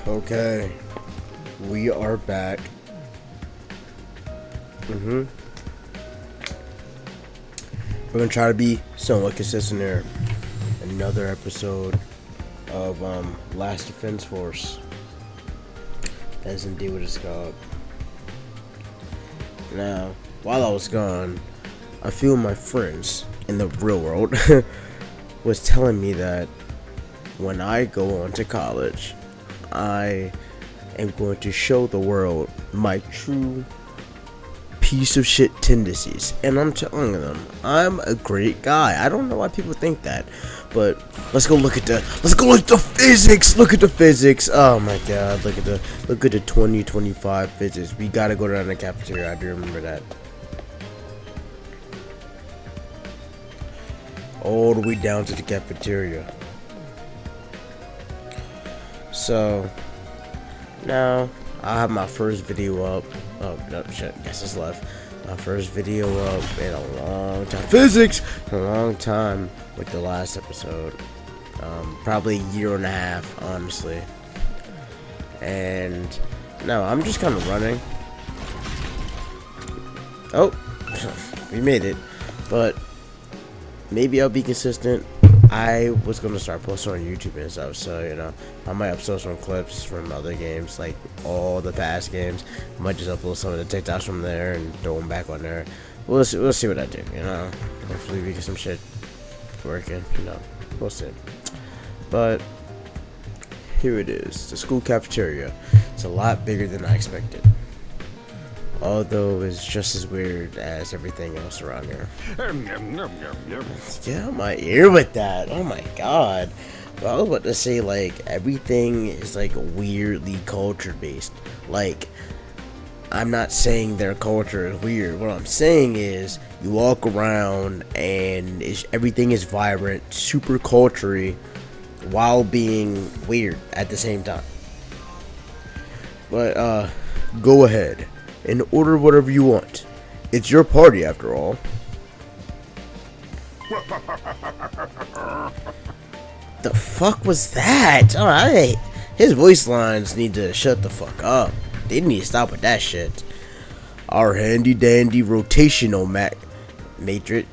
Okay, we are back. We're gonna try to be somewhat consistent here. Another episode of Last Defense Force. That's indeed what it's called. Now, while I was gone, a few of my friends in the real world was telling me that when I go on to college, I am going to show the world my true piece of shit tendencies. And I'm telling them, I'm a great guy. I don't know why people think that, but let's go look at the physics. Look at the physics. Oh my god, look at the 2025 physics. We gotta go down to the cafeteria. I do remember that. All the way down to the cafeteria. So now I have my first video up. Oh no, shit, guess it's left. My first video up in a long time. Physics in a long time with the last episode. Probably a year and a half, honestly. And no, I'm just kind of running. Oh, we made it, but maybe I'll be consistent. I was gonna start posting on YouTube and stuff, so you know, I might upload some clips from other games, like all the past games. I might just upload some of the TikToks from there and throw them back on there. We'll see what I do, you know. Hopefully we get some shit working, you know. We'll see. But here it is, the school cafeteria. It's a lot bigger than I expected. Although it's just as weird as everything else around here. Get out my ear with that. Oh my god. Well, I was about to say, like, everything is like weirdly culture based. Like, I'm not saying their culture is weird. What I'm saying is you walk around and everything is vibrant, super culture-y, while being weird at the same time. But go ahead and order whatever you want. It's your party after all. The fuck was that? Alright. His voice lines need to shut the fuck up. They need to stop with that shit. Our handy dandy rotational matrix.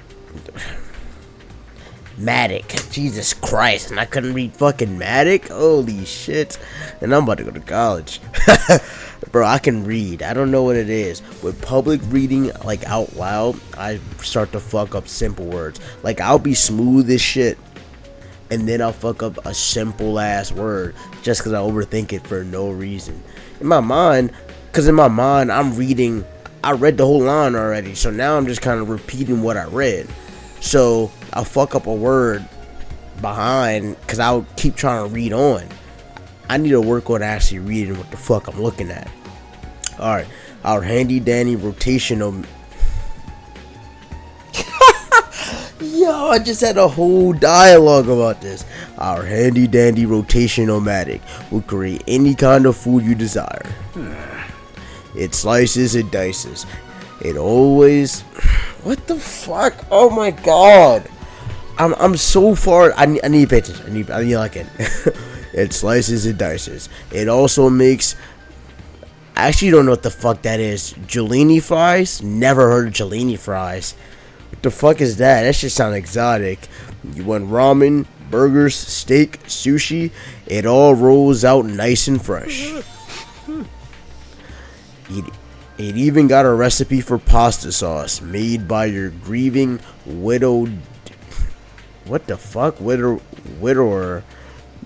Matic. Jesus Christ. And I couldn't read fucking Matic? Holy shit. And I'm about to go to college. Bro, I can read. I don't know what it is. With public reading, like out loud, I start to fuck up simple words. Like, I'll be smooth as shit, and then I'll fuck up a simple ass word just because I overthink it for no reason. In my mind, I'm reading. I read the whole line already, so now I'm just kind of repeating what I read. So I'll fuck up a word behind because I'll keep trying to read on. I need to work on actually reading what the fuck I'm looking at. Alright, our handy dandy rotational. Yo, I just had a whole dialogue about this. Our handy dandy rotational-matic will create any kind of food you desire. It slices and dices. It always. What the fuck? Oh my god. I'm so far. I need to pay attention. I need like it. It slices and dices. It also makes. I actually don't know what the fuck that is. Jolini fries? Never heard of Jolini fries. What the fuck is that? That shit sound exotic. You want ramen, burgers, steak, sushi? It all rolls out nice and fresh. It even got a recipe for pasta sauce made by your grieving widowed. What the fuck? Widower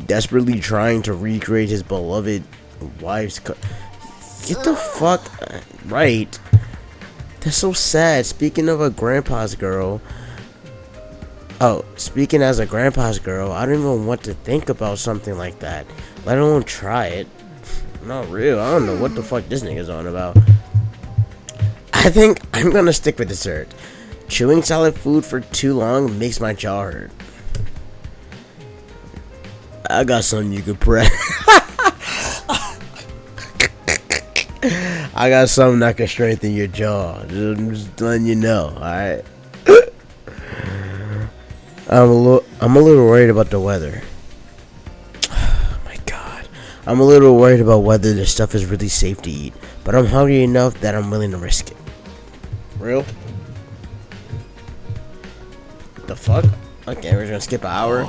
desperately trying to recreate his beloved wife's. Get the fuck right. That's so sad. Speaking of a grandpa's girl. Oh, speaking as a grandpa's girl, I don't even want to think about something like that. Let alone try it. Not real. I don't know what the fuck this nigga's on about. I think I'm gonna stick with dessert. Chewing solid food for too long makes my jaw hurt. I got something you could press. I got something that can strengthen your jaw. Just letting you know, alright? I'm a little worried about the weather. Oh my god. I'm a little worried about whether this stuff is really safe to eat, but I'm hungry enough that I'm willing to risk it. Real? The fuck? Okay, we're gonna skip an hour.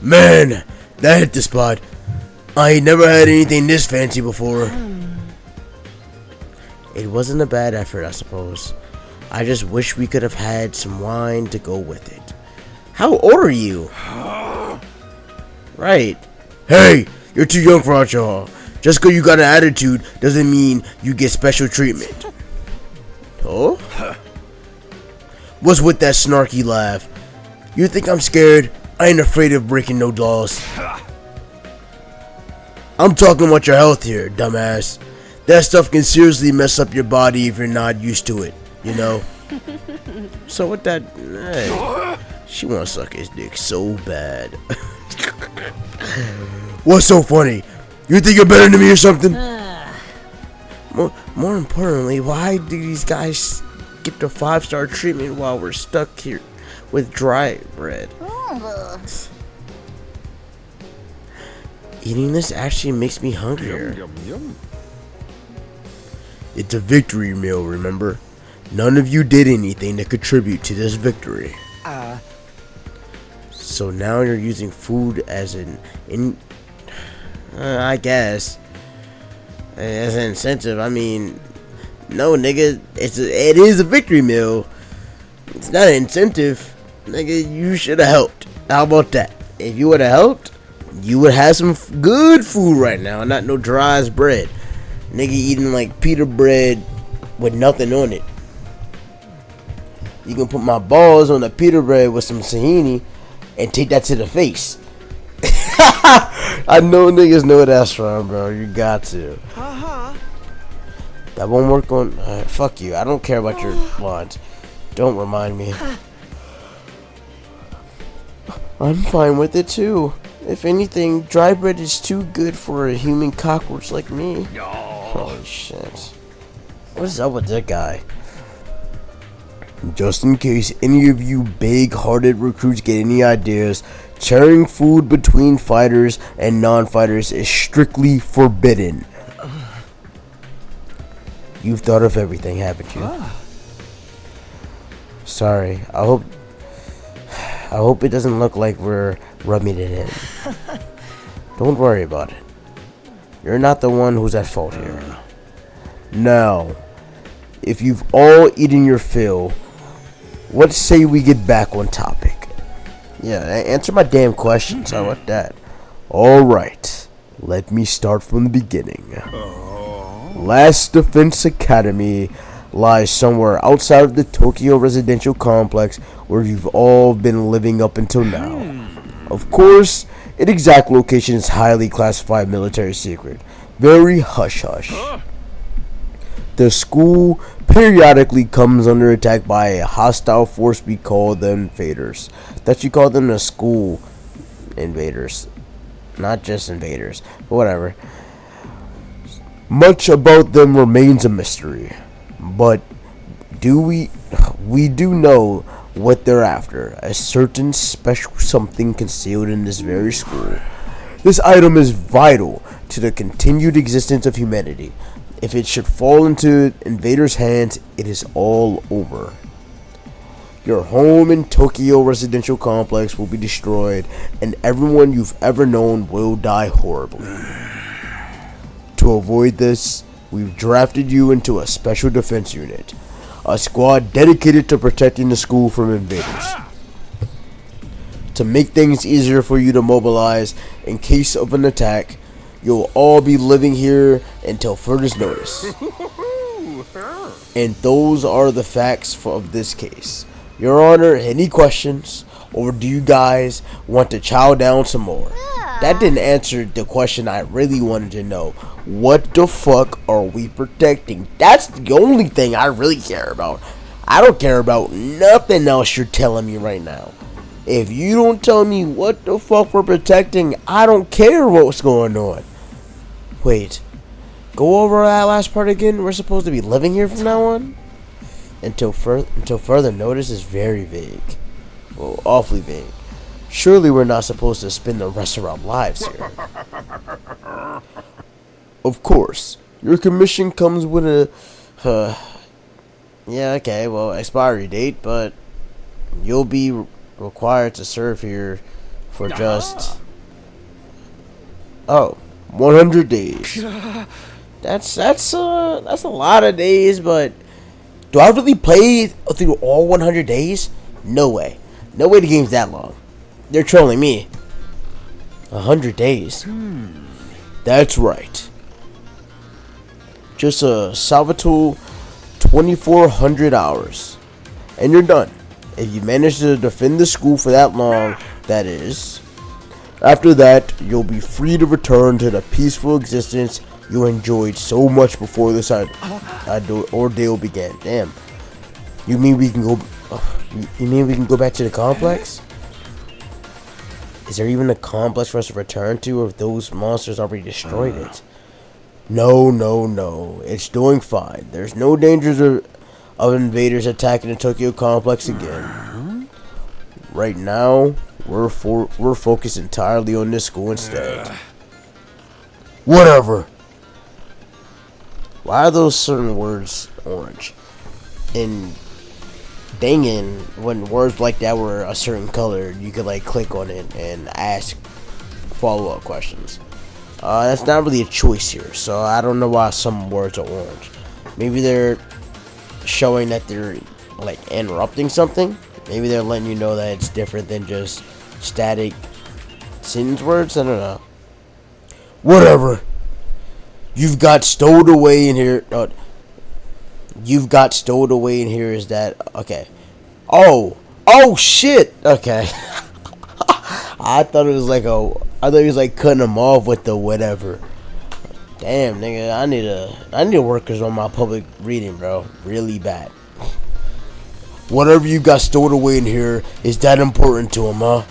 Man, that hit the spot. I ain't never had anything this fancy before. It wasn't a bad effort, I suppose. I just wish we could have had some wine to go with it. How old are you? Right. Hey, you're too young for alcohol. Just because you got an attitude doesn't mean you get special treatment. Oh? What's with that snarky laugh? You think I'm scared? I ain't afraid of breaking no laws. I'm talking about your health here, dumbass. That stuff can seriously mess up your body if you're not used to it, you know? So with that, hey, she wanna suck his dick so bad. What's so funny? You think you're better than me or something? More importantly, why do these guys get the 5-star treatment while we're stuck here with dry bread? Eating this actually makes me hungrier. Yum, yum, yum. It's a victory meal, remember? None of you did anything to contribute to this victory. So now you're using food as I guess, as an incentive. I mean, no, nigga, it is a victory meal. It's not an incentive, nigga. You should have helped. How about that? If you would have helped, you would have some good food right now, and not no dry as bread. Nigga eating like pita bread with nothing on it. You can put my balls on the pita bread with some tahini and take that to the face. I know niggas know that's from, bro. You got to. That won't work on. Fuck you. I don't care about your lines. Don't remind me. I'm fine with it too. If anything, dry bread is too good for a human cockroach like me. Holy shit. What is up with that guy? Just in case any of you big-hearted recruits get any ideas, sharing food between fighters and non-fighters is strictly forbidden. You've thought of everything, haven't you? Sorry. I hope it doesn't look like we're rubbing it in. Don't worry about it. You're not the one who's at fault here. Now, if you've all eaten your fill, let's say we get back on topic. Yeah, answer my damn questions. How about that? Alright, let me start from the beginning. Last Defense Academy lies somewhere outside of the Tokyo residential complex where you've all been living up until now. Of course, its exact location is highly classified military secret. Very hush-hush. The school periodically comes under attack by a hostile force we call the invaders. That you call them the school invaders. Not just invaders, but whatever. Much about them remains a mystery. But we do know what they're after. A certain special something concealed in this very school. This item is vital to the continued existence of humanity. If it should fall into invaders' hands, it is all over. Your home in Tokyo residential complex will be destroyed, and everyone you've ever known will die horribly. To avoid this, we've drafted you into a special defense unit, a squad dedicated to protecting the school from invaders. To make things easier for you to mobilize in case of an attack, you'll all be living here until further notice. And those are the facts of this case. Your Honor, any questions? Or do you guys want to chow down some more? That didn't answer the question I really wanted to know. What the fuck are we protecting? That's the only thing I really care about. I don't care about nothing else you're telling me right now. If you don't tell me what the fuck we're protecting, I don't care what's going on. Wait, go over that last part again. We're supposed to be living here from now on? Until further notice is very vague. Well, awfully vague. Surely we're not supposed to spend the rest of our lives here. Of course, your commission comes with a, yeah, okay, well, expiry date, but you'll be required to serve here for just, 100 days. That's a lot of days, but do I really play through all 100 days? No way. No way the game's that long. They're trolling me. 100 days. That's right. Just a Salvatore 2,400 hours. And you're done. If you manage to defend the school for that long, that is. After that, you'll be free to return to the peaceful existence you enjoyed so much before this ordeal began. Damn. You mean we can go? You mean we can go back to the complex? Is there even a complex for us to return to, or have those monsters already destroyed it? No. It's doing fine. There's no dangers of invaders attacking the Tokyo complex again. Right now, we're focused entirely on this school instead. Whatever. Why are those certain words orange? And dangin', when words like that were a certain color, you could like click on it and ask follow-up questions. That's not really a choice here, so I don't know why some words are orange. Maybe they're showing that they're like interrupting something. Maybe they're letting you know that it's different than just static sentence words. I don't know. Whatever. You've got stowed away in here. You've got stowed away in here. Is that okay? Oh shit. Okay. I thought it was like I thought he was like cutting them off with the whatever. Damn, nigga. I need workers on my public reading, bro. Really bad. Whatever you got stowed away in here, is that important to him, huh?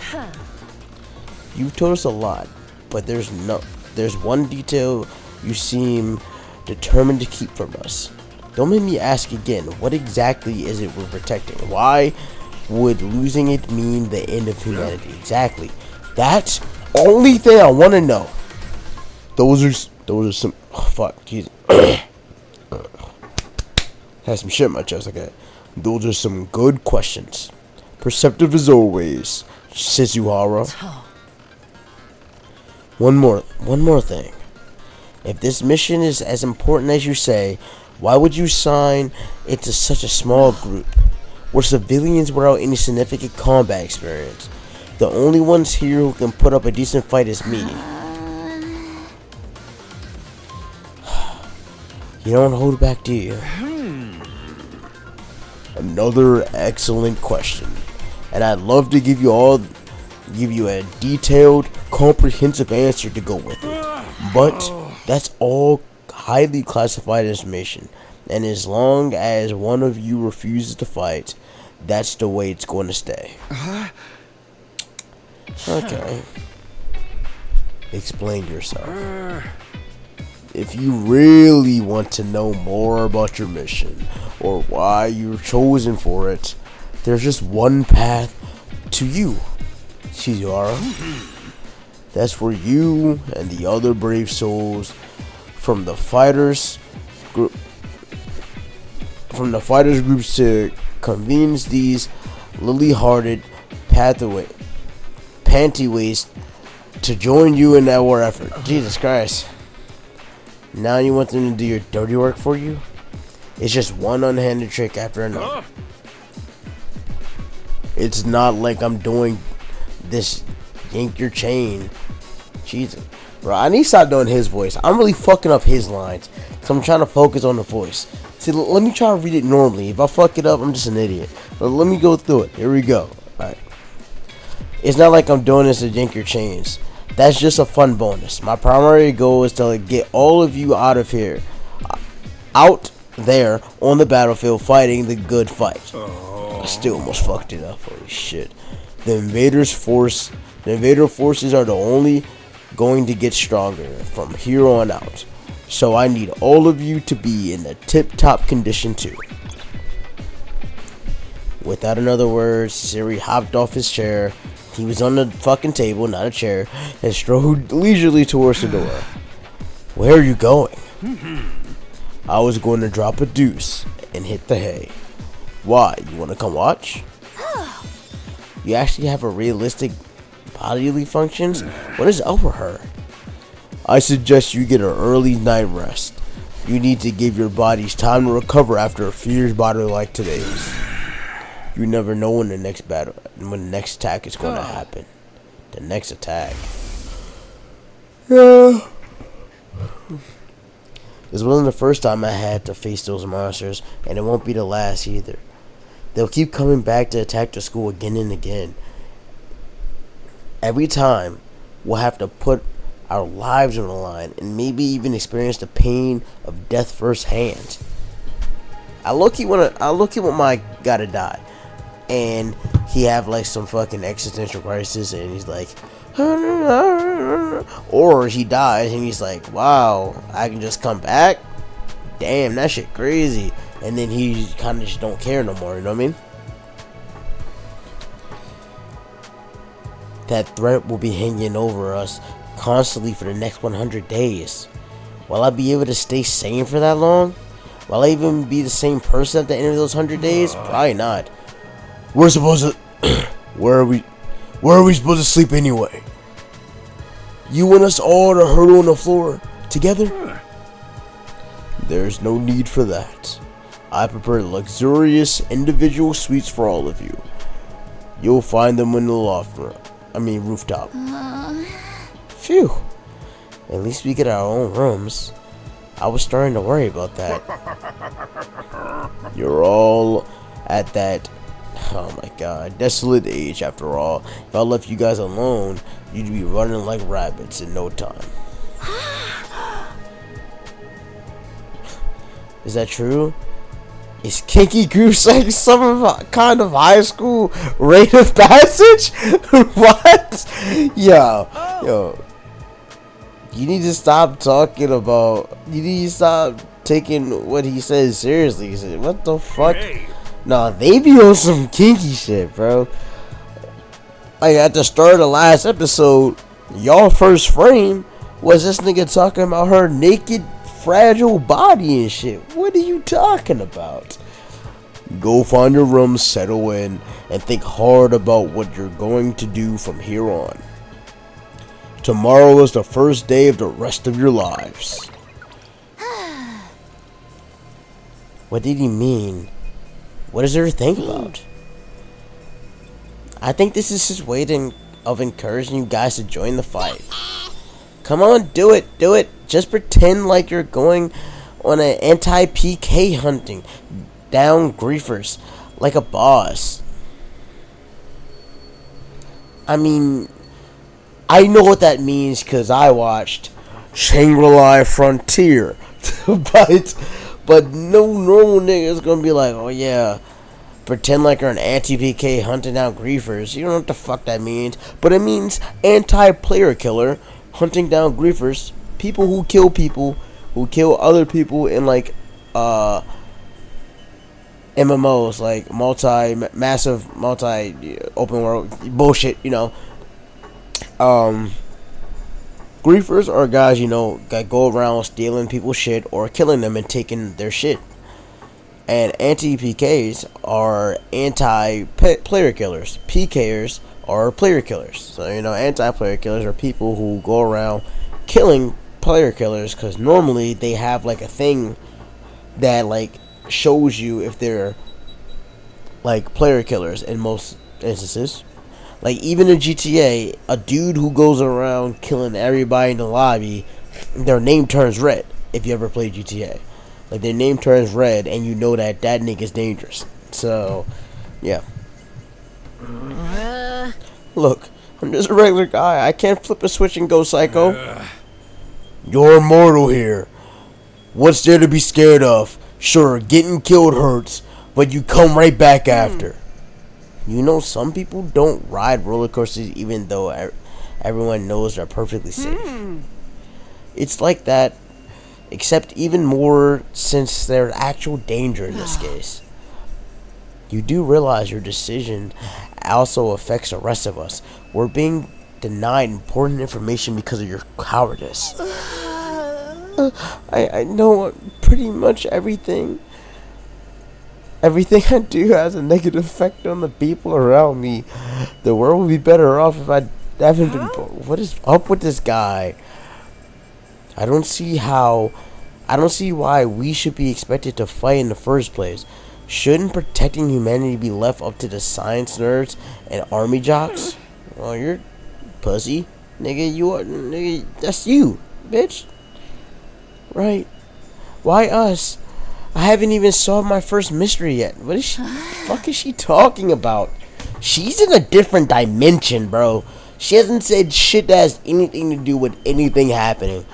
You've told us a lot, but there's one detail you seem determined to keep from us. Don't make me ask again, what exactly is it we're protecting? Why would losing it mean the end of humanity? Exactly. That's only thing I want to know. Those are some, oh, fuck, Jesus. Had some shit in my chest, okay. Those are some good questions. Perceptive as always, Shizuhara. One more thing. If this mission is as important as you say, why would you sign it to such a small group, where civilians without any significant combat experience? The only ones here who can put up a decent fight is me. You don't hold back, do you? Another excellent question, and I'd love to give you a detailed, comprehensive answer to go with it. But that's all highly classified information, and as long as one of you refuses to fight, that's the way it's going to stay. Okay. Explain yourself. If you really want to know more about your mission, or why you're chosen for it, there's just one path to you, Shizuhara. That's for you and the other brave souls from the fighters groups to convince these lily-hearted pantywaist to join you in that war effort. Jesus Christ. Now you want them to do your dirty work for you? It's just one unhanded trick after another. It's not like I'm doing this yank your chain. Jesus. Bro, I need to stop doing his voice. I'm really fucking up his lines, because I'm trying to focus on the voice. See, let me try to read it normally. If I fuck it up, I'm just an idiot. But let me go through it. Here we go. Alright. It's not like I'm doing this to yank your chains. That's just a fun bonus. My primary goal is to get all of you out of here. Out there on the battlefield fighting the good fight. I still almost fucked it up. Holy shit. The invader forces are the only going to get stronger from here on out. So I need all of you to be in the tip-top condition too. Without another word, Siri hopped off his chair. He was on the fucking table, not a chair, and strode leisurely towards the door. Where are you going? I was going to drop a deuce and hit the hay. Why? You want to come watch? You actually have a realistic bodily functions? What is up with her? I suggest you get an early night rest. You need to give your bodies time to recover after a fierce battle like today's. You never know when the next attack is going to happen. The next attack. Yeah. This wasn't the first time I had to face those monsters, and it won't be the last either. They'll keep coming back to attack the school again and again. Every time, we'll have to put our lives on the line and maybe even experience the pain of death firsthand. I look-y want my guy to die, and he have like some fucking existential crisis, and he's like, or he dies and he's like, wow, I can just come back. Damn, that shit crazy. And then he kind of just don't care no more. You know what I mean? That threat will be hanging over us constantly for the next 100 days. Will I be able to stay sane for that long? Will I even be the same person at the end of those 100 days? Probably not. We're supposed to... Where are we supposed to sleep anyway? You want us all to hurdle on the floor together? There's no need for that. I prepare luxurious individual suites for all of you. You'll find them in the rooftop. Phew. At least we get our own rooms. I was starting to worry about that. You're all at that, oh my god, desolate age after all. If I left you guys alone, you'd be running like rabbits in no time. Is that true? Is Kinky Goose like some kind of high school rite of passage? What? Yo. You need to stop talking about... You need to stop taking what he says seriously. He said, what the fuck? Hey. Nah, they be on some kinky shit, bro. Like, at the start of the last episode, y'all first frame was this nigga talking about her naked, fragile body and shit. What are you talking about? Go find your room, settle in, and think hard about what you're going to do from here on. Tomorrow is the first day of the rest of your lives. What did he mean? What is there to think about? I think this is his way of encouraging you guys to join the fight. Come on, do it. Just pretend like you're going on an anti-PK hunting down griefers like a boss. I mean, I know what that means because I watched Shangri-La Frontier. but no normal nigga is gonna be like, oh yeah, pretend like you're an anti-PK hunting down griefers. You don't know what the fuck that means. But it means anti-player killer hunting down griefers. People, who kill other people in like MMOs, like multi open world bullshit, you know. Griefers are guys, you know, that go around stealing people's shit or killing them and taking their shit. And anti-PKs are anti-player killers. PKers are player killers. So, you know, anti-player killers are people who go around killing player killers because normally they have like a thing that like shows you if they're like player killers in most instances. Like, even in GTA, a dude who goes around killing everybody in the lobby, their name turns red, if you ever played GTA. Like, their name turns red, and you know that nigga's dangerous. So, yeah. Look, I'm just a regular guy. I can't flip a switch and go psycho. You're immortal here. What's there to be scared of? Sure, getting killed hurts, but you come right back after. You know, some people don't ride roller coasters even though everyone knows they're perfectly safe. It's like that, except even more since there's actual danger in this case. You do realize your decision also affects the rest of us. We're being denied important information because of your cowardice. I know pretty much everything. Everything I do has a negative effect on the people around me. The world would be better off if I haven't been. What is up with this guy? I don't see why we should be expected to fight in the first place. Shouldn't protecting humanity be left up to the science nerds and army jocks? Well, you're pussy, nigga. That's you, bitch. Right? Why us? I haven't even solved my first mystery yet. What is fuck is she talking about? She's in a different dimension, bro. She hasn't said shit that has anything to do with anything happening.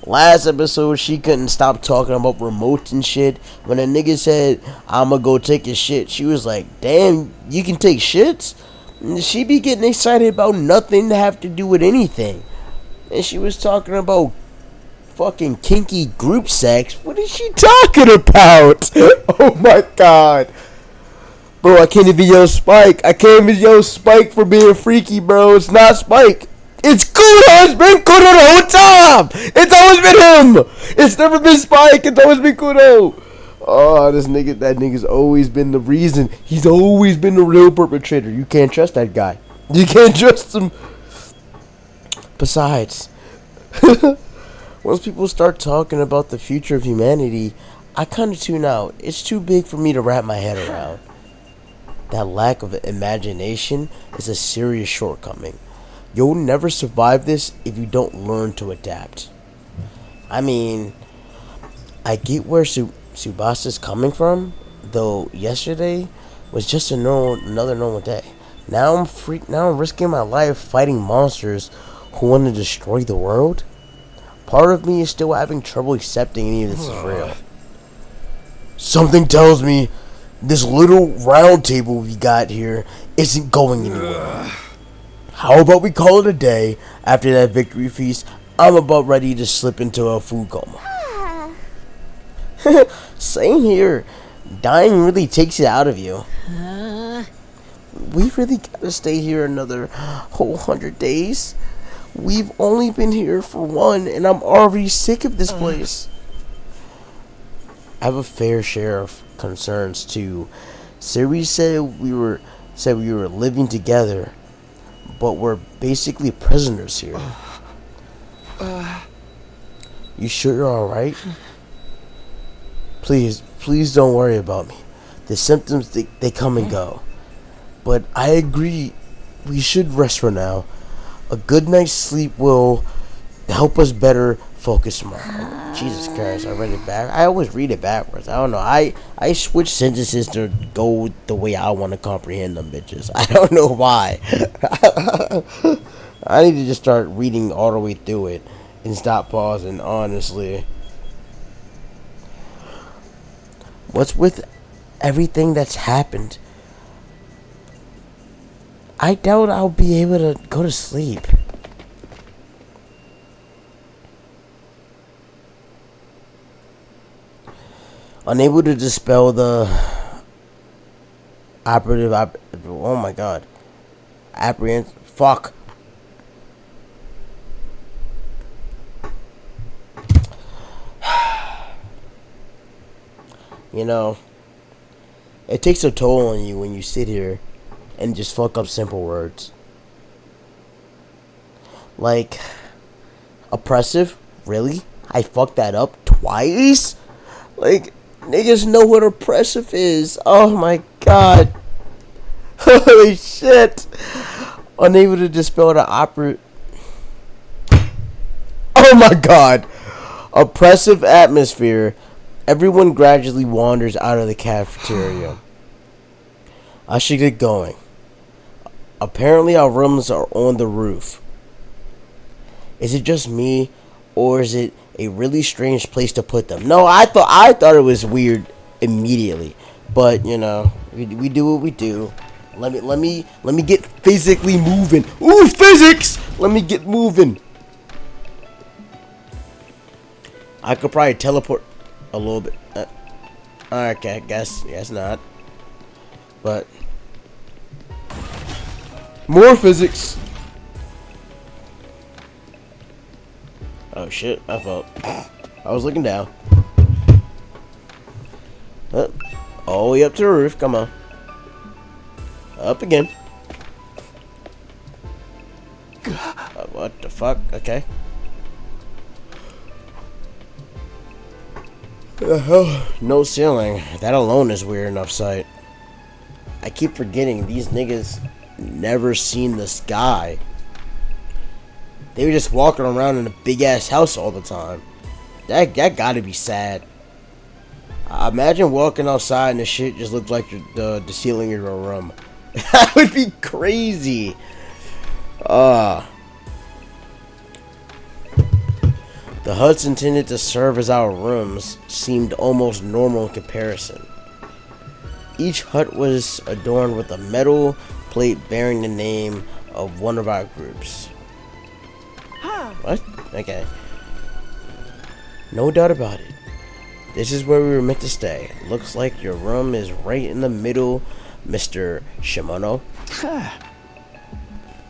Last episode, she couldn't stop talking about remotes and shit. When a nigga said, I'ma go take a shit, she was like, damn, you can take shits? And she be getting excited about nothing to have to do with anything. And she was talking about fucking kinky group sex. What is she talking about? Oh my god. Bro, I can't even yell Spike. I can't even yell Spike for being freaky, bro. It's not Spike. It's Koda. It's been Koda the whole time. It's always been him. It's never been Spike. It's always been Koda. Oh, that nigga's always been the reason. He's always been the real perpetrator. You can't trust that guy. You can't trust him. Besides, once people start talking about the future of humanity, I kind of tune out. It's too big for me to wrap my head around. That lack of imagination is a serious shortcoming. You'll never survive this if you don't learn to adapt. I mean, I get where Subasa's coming from, though yesterday was just another normal day. Now I'm risking my life fighting monsters who want to destroy the world. Part of me is still having trouble accepting any of this is real. Something tells me this little round table we got here isn't going anywhere. How about we call it a day? After that victory feast, I'm about ready to slip into a food coma. Same here. Dying really takes it out of you. We really gotta stay here another whole 100 days. We've only been here for one, and I'm already sick of this place. I have a fair share of concerns too. Siri said we were living together, but we're basically prisoners here. You sure you're alright? Please don't worry about me. The symptoms, they come and go. But I agree, we should rest for now. A good night's sleep will help us better focus tomorrow. Jesus Christ, I read it back. I always read it backwards. I don't know. I switch sentences to go the way I want to comprehend them bitches. I don't know why. I need to just start reading all the way through it and stop pausing, honestly. What's with everything that's happened? I doubt I'll be able to go to sleep. Unable to dispel the oh my god. Fuck. You know, it takes a toll on you when you sit here and just fuck up simple words. Like, oppressive? Really? I fucked that up twice? Like, niggas know what oppressive is. Oh my god. Holy shit. Unable to dispel the oh my god. Oppressive atmosphere. Everyone gradually wanders out of the cafeteria. I should get going. Apparently our rooms are on the roof. Is it just me, or is it a really strange place to put them? No, I thought it was weird immediately, but you know, we do what we do. Let me get physically moving. Ooh, physics! Let me get moving. I could probably teleport a little bit. Okay, I guess not. But more physics. Oh shit! I felt. I was looking down. Up. All the way up to the roof. Come on. Up again. What the fuck? Okay. No ceiling. That alone is weird enough sight. I keep forgetting these niggas never seen the sky. They were just walking around in a big ass house all the time. That gotta be sad. Imagine walking outside and the shit just looks like the ceiling of your room. That would be crazy. The huts intended to serve as our rooms seemed almost normal in comparison. Each hut was adorned with a metal plate bearing the name of one of our groups. What? Okay. No doubt about it. This is where we were meant to stay. Looks like your room is right in the middle, Mr. Shimono.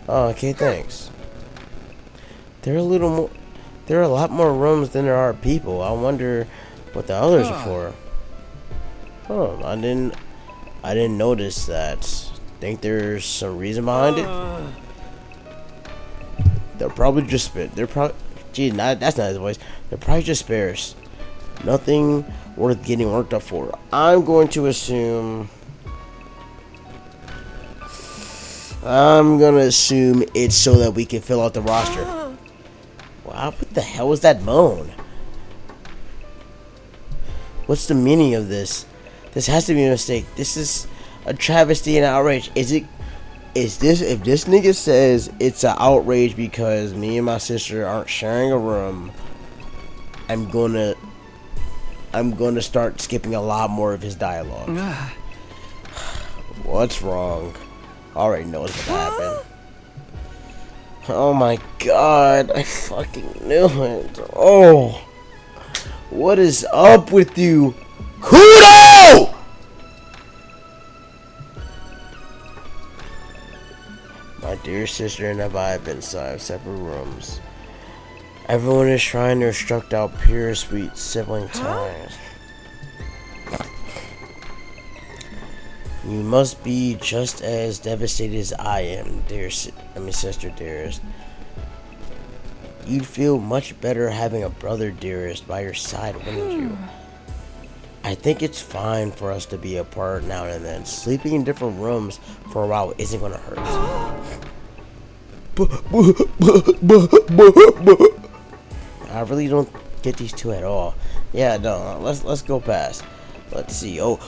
Oh, okay, thanks. There are a lot more rooms than there are people. I wonder what the others are for. Oh, I didn't notice that. Think there's some reason behind it? They're probably just gee, that's not his voice. They're probably just spares. Nothing worth getting worked up for. I'm going to assume it's so that we can fill out the roster. Wow, what the hell was that moan? What's the meaning of this? This has to be a mistake. This is a travesty and outrage. If this nigga says it's an outrage because me and my sister aren't sharing a room, I'm gonna start skipping a lot more of his dialogue. What's wrong? I already know what's gonna happen. Oh my god, I fucking knew it. Oh, what is up with you, Koda? My dear sister and I have been inside separate rooms. Everyone is trying to construct out pure, sweet sibling ties. You must be just as devastated as I am, sister dearest. You'd feel much better having a brother dearest by your side, wouldn't you? I think it's fine for us to be apart now and then. Sleeping in different rooms for a while isn't gonna hurt. I really don't get these two at all. Yeah, no, let's go past. Let's see. Oh,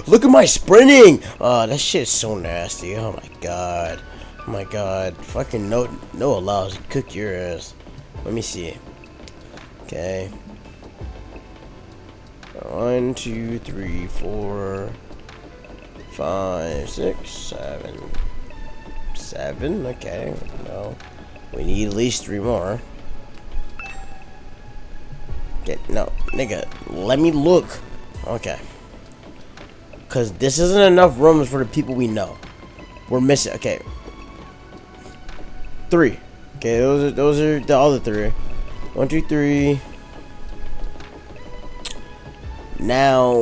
look at my sprinting! That shit's so nasty. Oh my god. Oh my god. Fucking no allows to cook your ass. Let me see. Okay. 1, 2, 3, 4, 5, 6, 7. 7? Okay. No. We need at least 3 more. No, nigga. Let me look. Okay. Because this isn't enough rooms for the people we know. We're missing. Okay. 3. Okay, those are the other 3. 1, 2, 3. Now.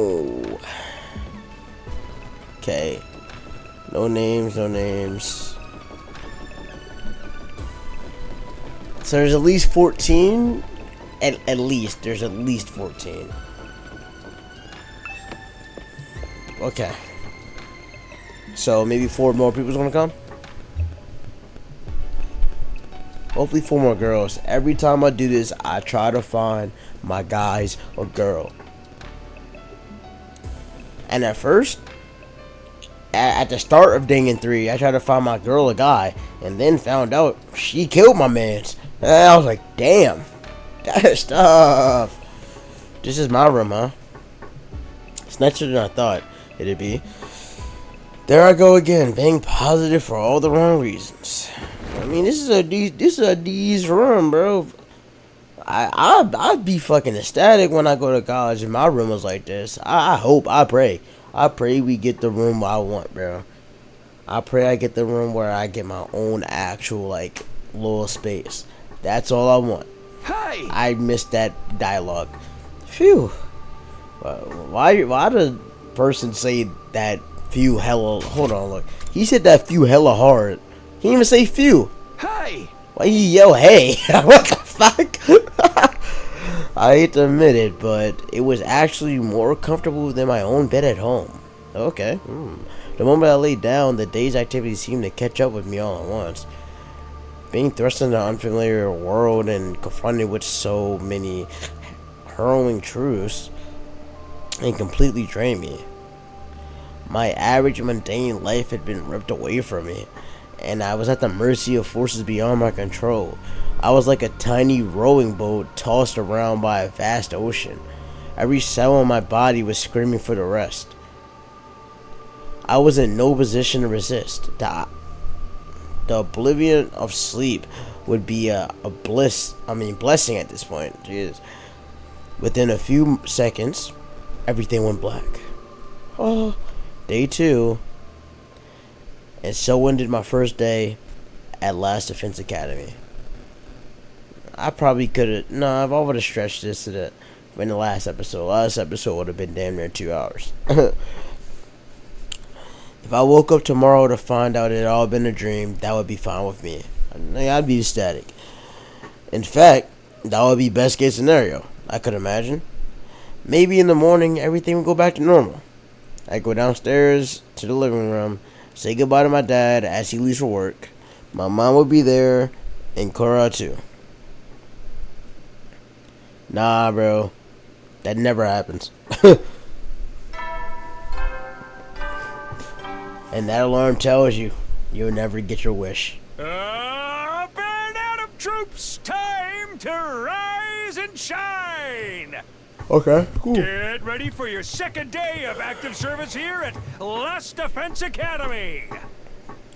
Okay. No names, no names. So there's at least 14. At least. There's at least 14. Okay. So maybe 4 more people's gonna come? Hopefully 4 more girls. Every time I do this, I try to find my guys or girl. And at first, at the start of Dingin 3, I tried to find my girl a guy, and then found out she killed my mans. And I was like, damn, that's tough. This is my room, huh? It's nicer than I thought it'd be. There I go again, being positive for all the wrong reasons. I mean, this is a D's room, bro. I'd be fucking ecstatic when I go to college and my room was like this. I pray we get the room I want, bro. I pray I get the room where I get my own actual, like, little space. That's all I want. Hey! I missed that dialogue. Phew. Why does person say that few hella... Hold on, look. He said that few hella hard. He didn't even say few. Hey! Why he yell hey? What the fuck? I hate to admit it, but it was actually more comfortable than my own bed at home. Okay. The moment I laid down, the day's activities seemed to catch up with me all at once. Being thrust into an unfamiliar world and confronted with so many harrowing truths and completely drained me. My average mundane life had been ripped away from me, and I was at the mercy of forces beyond my control. I was like a tiny rowing boat tossed around by a vast ocean. Every cell in my body was screaming for the rest. I was in no position to resist. The oblivion of sleep would be a blessing at this point. Jesus. Within a few seconds, everything went black. Oh, day 2. And so ended my first day at last Defense Academy. I probably could have... No, I would have stretched this to the... In the last episode. Last episode would have been damn near 2 hours. If I woke up tomorrow to find out it had all been a dream, that would be fine with me. I'd be ecstatic. In fact, that would be best case scenario. I could imagine. Maybe in the morning, everything would go back to normal. I'd go downstairs to the living room, say goodbye to my dad as he leaves for work. My mom would be there, and Koda too. Nah, bro. That never happens. And that alarm tells you, you'll never get your wish. Burn out of troops! Time to rise and shine! Okay, cool. Get ready for your second day of active service here at Last Defense Academy!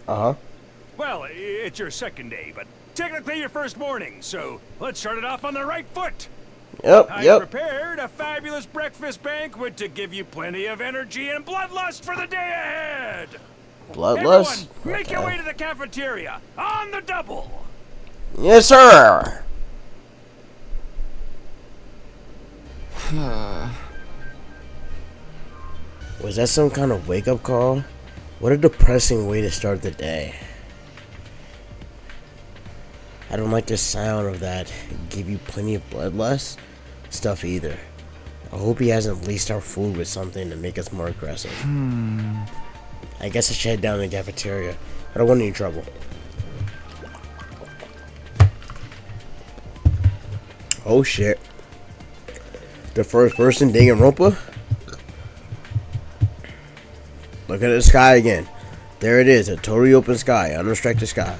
Uh-huh. Well, it's your second day, but technically your first morning, so let's start it off on the right foot! I prepared a fabulous breakfast banquet to give you plenty of energy and bloodlust for the day ahead! Bloodlust? Everyone, make your way to the cafeteria, on the double! Yes, sir! Was that some kind of wake-up call? What a depressing way to start the day. I don't like the sound of that give you plenty of bloodlust stuff either. I hope he hasn't laced our food with something to make us more aggressive. I guess I should head down to the cafeteria. I don't want any trouble. Oh shit. The first person digging Rompa? Look at the sky again. There it is, a totally open sky, unrestricted sky.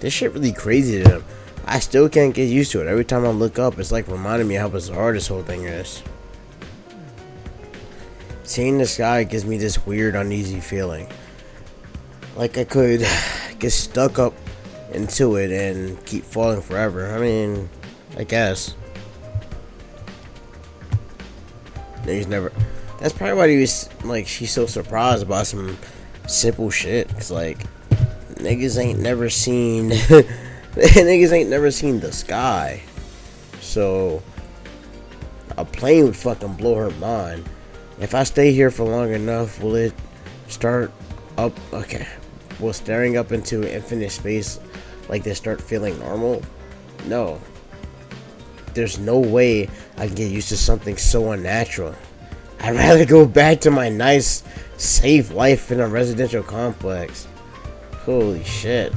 This shit really crazy to them. I still can't get used to it. Every time I look up, it's like reminding me how bizarre this whole thing is. Seeing the sky gives me this weird, uneasy feeling. Like I could get stuck up into it and keep falling forever. I mean, I guess. Niggas never... That's probably why he was, like, she's so surprised about some simple shit. Cause, like, niggas ain't never seen... niggas ain't never seen the sky. So, a plane would fucking blow her mind. If I stay here for long enough, will it start up... Okay. Will staring up into infinite space like this start feeling normal? No. There's no way I can get used to something so unnatural. I'd rather go back to my nice, safe life in a residential complex. Holy shit.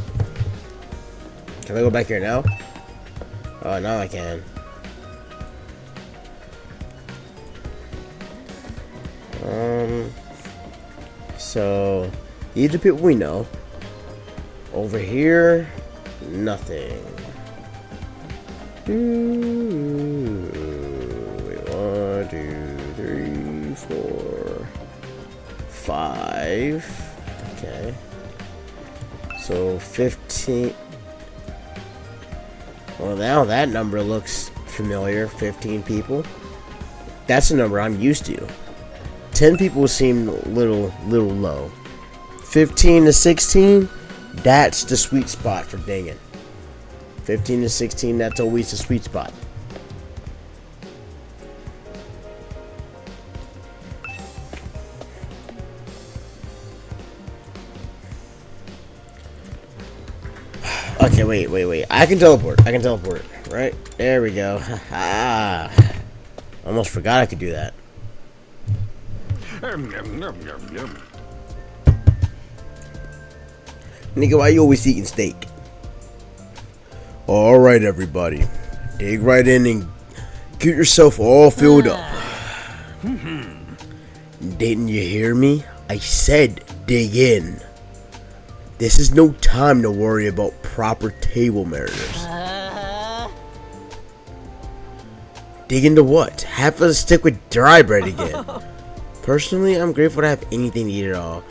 Can I go back here now? Oh, now I can. So, these are people we know. Over here, nothing. Wait, 1, 2, 3, 4, 5. Okay. So 15. Well, now that number looks familiar. 15 people. That's the number I'm used to. 10 people seem little low. 15 to 16. That's the sweet spot for dinging. 15 to 16, that's always the sweet spot. Okay, wait. I can teleport. Right? There we go. Almost forgot I could do that. Nigga, why you always eating steak? Alright, everybody. Dig right in and get yourself all filled up. Didn't you hear me? I said dig in. This is no time to worry about proper table manners. Dig into what? Half of a stick with dry bread again. Personally, I'm grateful to have anything to eat at all.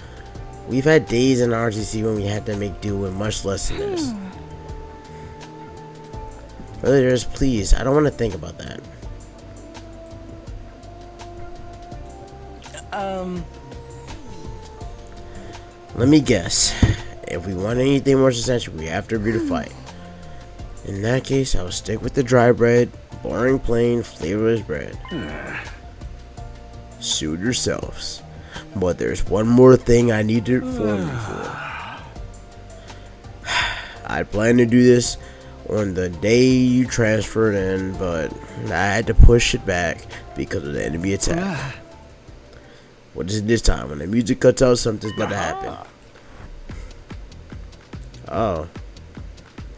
We've had days in RTC when we had to make do with much less than this. Brothers, please, I don't want to think about that. Let me guess. If we want anything more substantial, we have to agree to fight. In that case, I will stick with the dry bread, boring, plain, flavorless bread. Suit yourselves. But there's one more thing I need to inform you for. I planned to do this on the day you transferred in, but I had to push it back because of the enemy attack. What is it this time? When the music cuts out, something's about to happen. Oh.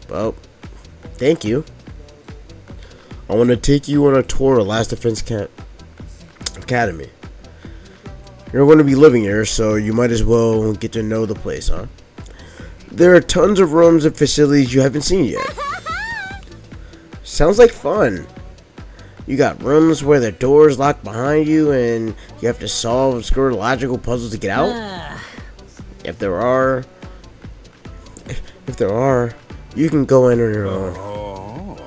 Well, thank you. I want to take you on a tour of last Defense Academy. You're going to be living here, so you might as well get to know the place, huh? There are tons of rooms and facilities you haven't seen yet. Sounds like fun. You got rooms where the doors lock behind you and you have to solve obscure logical puzzles to get out. If there are, you can go in on your own.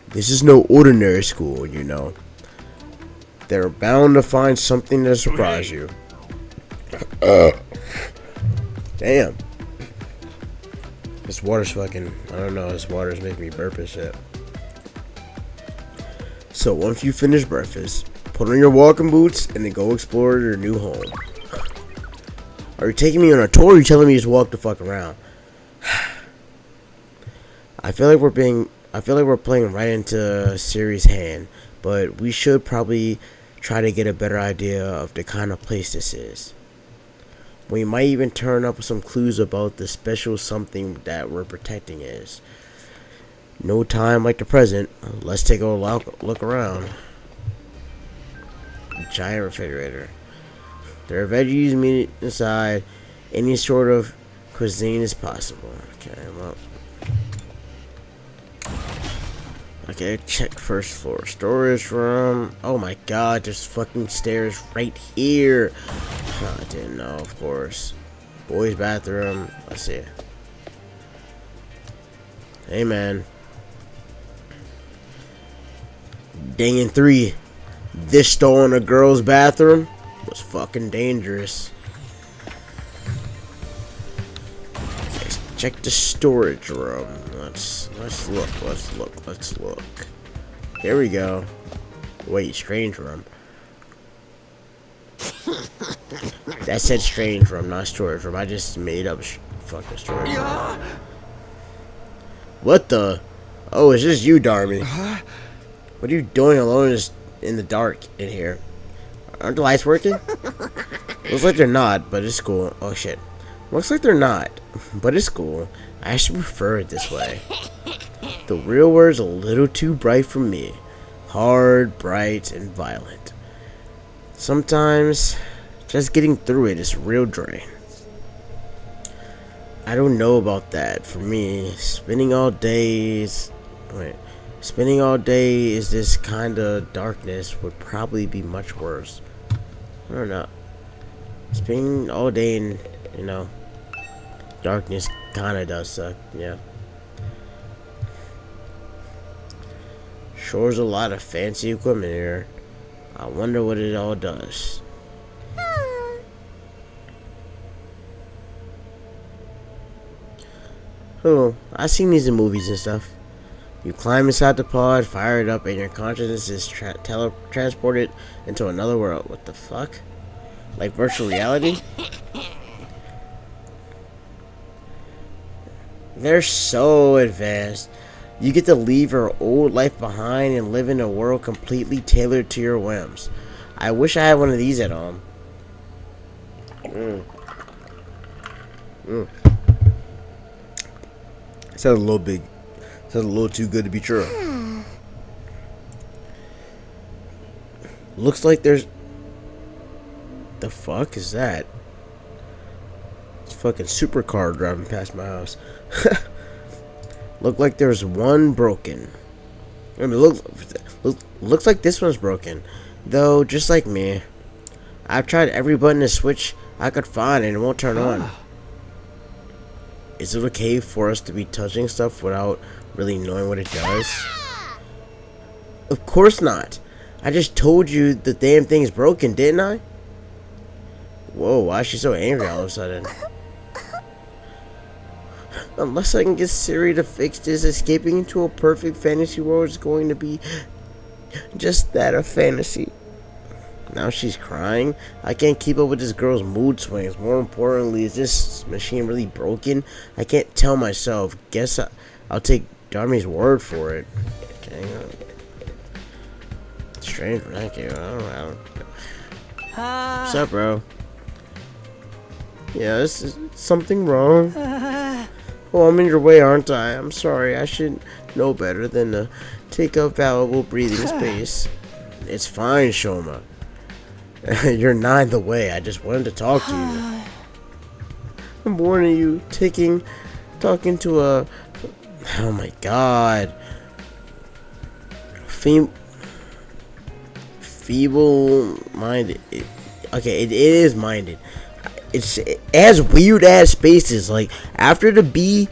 This is no ordinary school, you know. They're bound to find something to surprise you. Damn. This water's fucking, I don't know, this water's making me burp and shit. So once you finish breakfast, put on your walking boots and then go explore your new home. Are you taking me on a tour or are you telling me just walk the fuck around? I feel like we're playing right into Siri's hand, but we should probably try to get a better idea of the kind of place this is. We might even turn up some clues about the special something that we're protecting is. No time like the present. Let's take a look around. Giant refrigerator. There are veggies, meat inside. Any sort of cuisine is possible. Okay, well. Okay, check first floor. Storage room. Oh my god, there's fucking stairs right here. Oh, I didn't know, of course. Boys' bathroom. Let's see. Hey, man. Dang 3. This stolen a girl's bathroom was fucking dangerous. Okay, check the storage room. Let's look. Here we go. Wait, strange room. That said strange room, not storage room. I just made up fucking storage room. What the? Oh, it's just you, Darby. What are you doing alone in the dark in here? Aren't the lights working? Looks like they're not, but it's cool. Oh shit. Looks like they're not, but it's cool. I actually prefer it this way. The real world's a little too bright for me. Hard, bright, and violent. Sometimes, just getting through it is a real drain. I don't know about that. For me, spending all day is this kind of darkness would probably be much worse. I don't know. Spending all day in, darkness kind of does suck, yeah. Sure is a lot of fancy equipment here. I wonder what it all does. Oh, I've seen these in movies and stuff. You climb inside the pod, fire it up, and your consciousness is transported into another world. What the fuck? Like virtual reality? They're so advanced. You get to leave your old life behind and live in a world completely tailored to your whims. I wish I had one of these at home. Sounds a little big. Sounds a little too good to be true. Looks like there's... The fuck is that? It's a fucking supercar driving past my house. Look like there's one broken. I mean, looks like this one's broken. Though, just like me, I've tried every button to switch I could find and it won't turn on. Is it okay for us to be touching stuff without really knowing what it does? Of course not. I just told you the damn thing's broken, didn't I? Whoa, why is she so angry all of a sudden? Unless I can get Siri to fix this, escaping into a perfect fantasy world is going to be just that, a fantasy. Now she's crying. I can't keep up with this girl's mood swings. More importantly, is this machine really broken? I can't tell myself. Guess I'll take Darmy's word for it. Okay. Strange, thank you. I don't know. What's up, bro? Yeah, this is something wrong. Oh, I'm in your way, aren't I? I'm sorry. I should know better than to take up valuable breathing space. It's fine, Shoma. You're not in the way. I just wanted to talk to you. I'm warning you. Talking to a... Oh my god. Feeble-minded. Okay, it is minded. It has weird ass spaces. Like after the B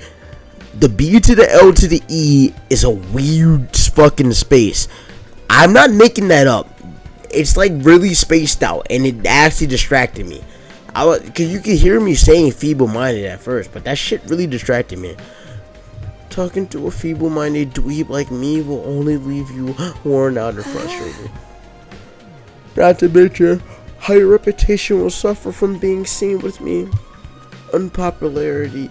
to the L to the E is a weird fucking space. I'm not making that up. It's like really spaced out, and it actually distracted me. Cause you could hear me saying feeble-minded at first, but that shit really distracted me. Talking to a feeble-minded dweeb like me will only leave you worn out and frustrated. Not to mention, how your reputation will suffer from being seen with me. Unpopularity,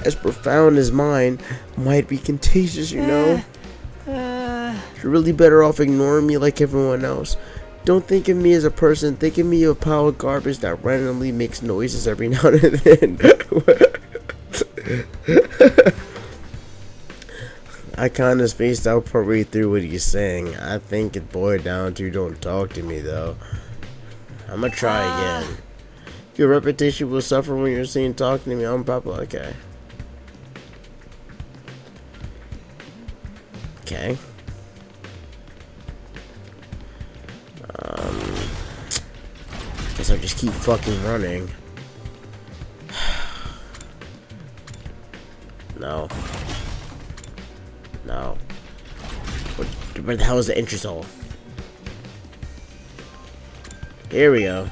as profound as mine, might be contagious, you know? You're really better off ignoring me like everyone else. Don't think of me as a person. Think of me as a pile of garbage that randomly makes noises every now and then. I kind of spaced out partway through what he's saying. I think it boiled down to don't talk to me, though. I'm gonna try again. Your reputation will suffer when you're seen talking to me. I'm probably okay. Okay. Guess I'll just keep fucking running. No. No. Where the hell is the entrance hole? Here we go.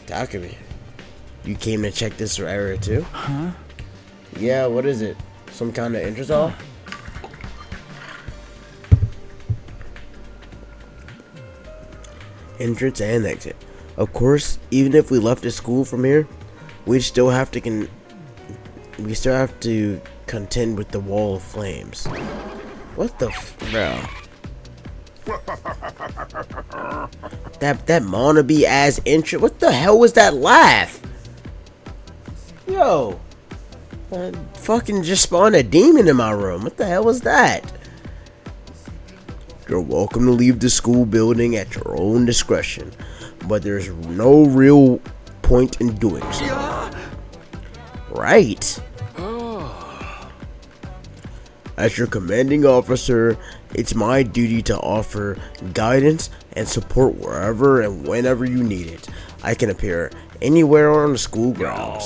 Talk to me. You came to check this area too? Huh? Yeah, what is it? Some kind of entrance hall? Entrance and exit. Of course, even if we left the school from here, we still have to contend with the wall of flames. What the bro? That wannabe ass intro. What the hell was that laugh? Yo, fucking just spawned a demon in my room. What the hell was that? You're welcome to leave the school building at your own discretion, but there's no real point in doing so. Right. As your commanding officer, it's my duty to offer guidance and support wherever and whenever you need it. I can appear anywhere on the school grounds.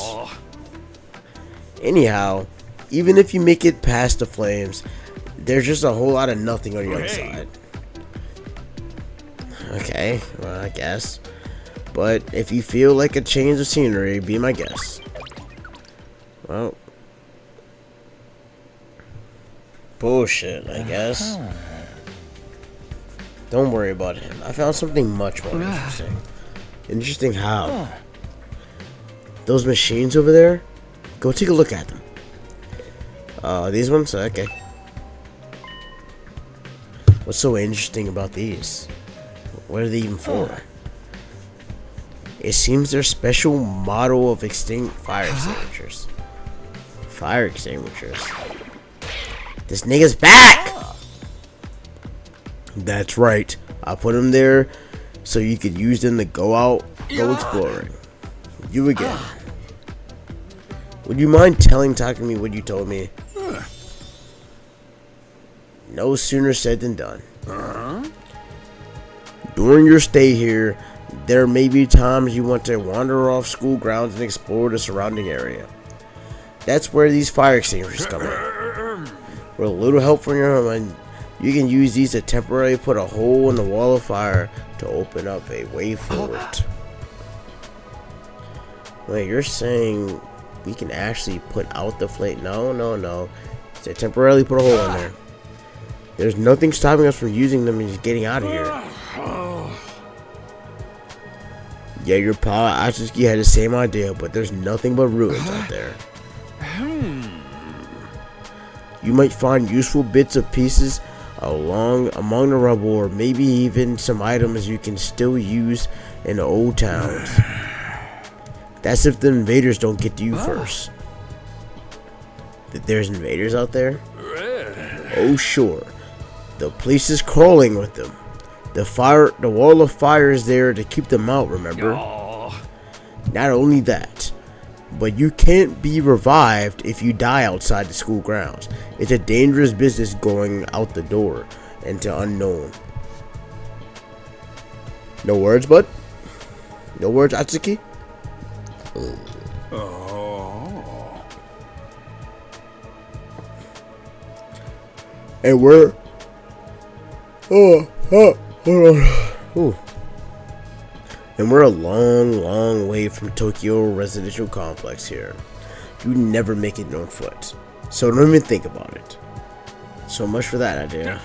Anyhow, even if you make it past the flames, there's just a whole lot of nothing on the other side. Okay, well, I guess. But if you feel like a change of scenery, be my guest. Well, bullshit, I guess. Don't worry about him. I found something much more interesting. Interesting how? Those machines over there? Go take a look at them. These ones? Okay. What's so interesting about these? What are they even for? It seems they're special model of extinct fire extinguishers. Fire extinguishers. This nigga's back! That's right. I put them there so you could use them to go exploring. You again. Would you mind talking to me what you told me? No sooner said than done. During your stay here, there may be times you want to wander off school grounds and explore the surrounding area. That's where these fire extinguishers come in. With a little help from your home, you can use these to temporarily put a hole in the wall of fire to open up a way forward. Wait, you're saying we can actually put out the flame? No. To temporarily put a hole in there. There's nothing stopping us from using them and just getting out of here. Yeah, your pal Atsuki had the same idea, but there's nothing but ruins out there. You might find useful bits of pieces among the rubble, or maybe even some items you can still use in the old towns. That's if the invaders don't get to you first. That there's invaders out there? Oh sure. The place is crawling with them. The wall of fire is there to keep them out, remember? Not only that, but you can't be revived if you die outside the school grounds. It's a dangerous business going out the door into unknown. No words, bud? No words, Atsuki? And we're... hold on. Ooh. And we're a long way from Tokyo residential complex here. You never make it on foot. So don't even think about it. So much for that idea.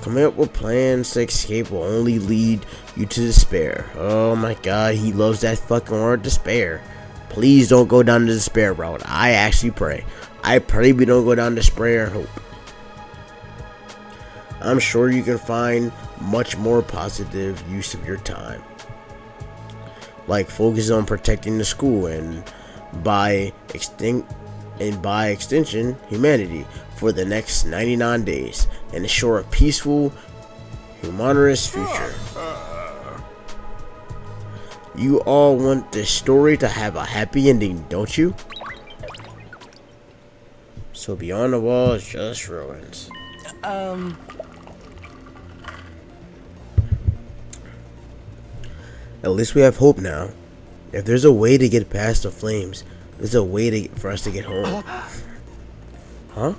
Coming up with plans to escape will only lead you to despair. Oh my god, he loves that fucking word, despair. Please don't go down the despair route. I actually pray. I pray we don't go down despair and hope. I'm sure you can find much more positive use of your time. Like focus on protecting the school and by extension humanity for the next 99 days and ensure a peaceful, humorous future. You all want this story to have a happy ending, don't you? So beyond the wall is just ruins. At least we have hope now. If there's a way to get past the flames, there's a way for us to get home. Huh?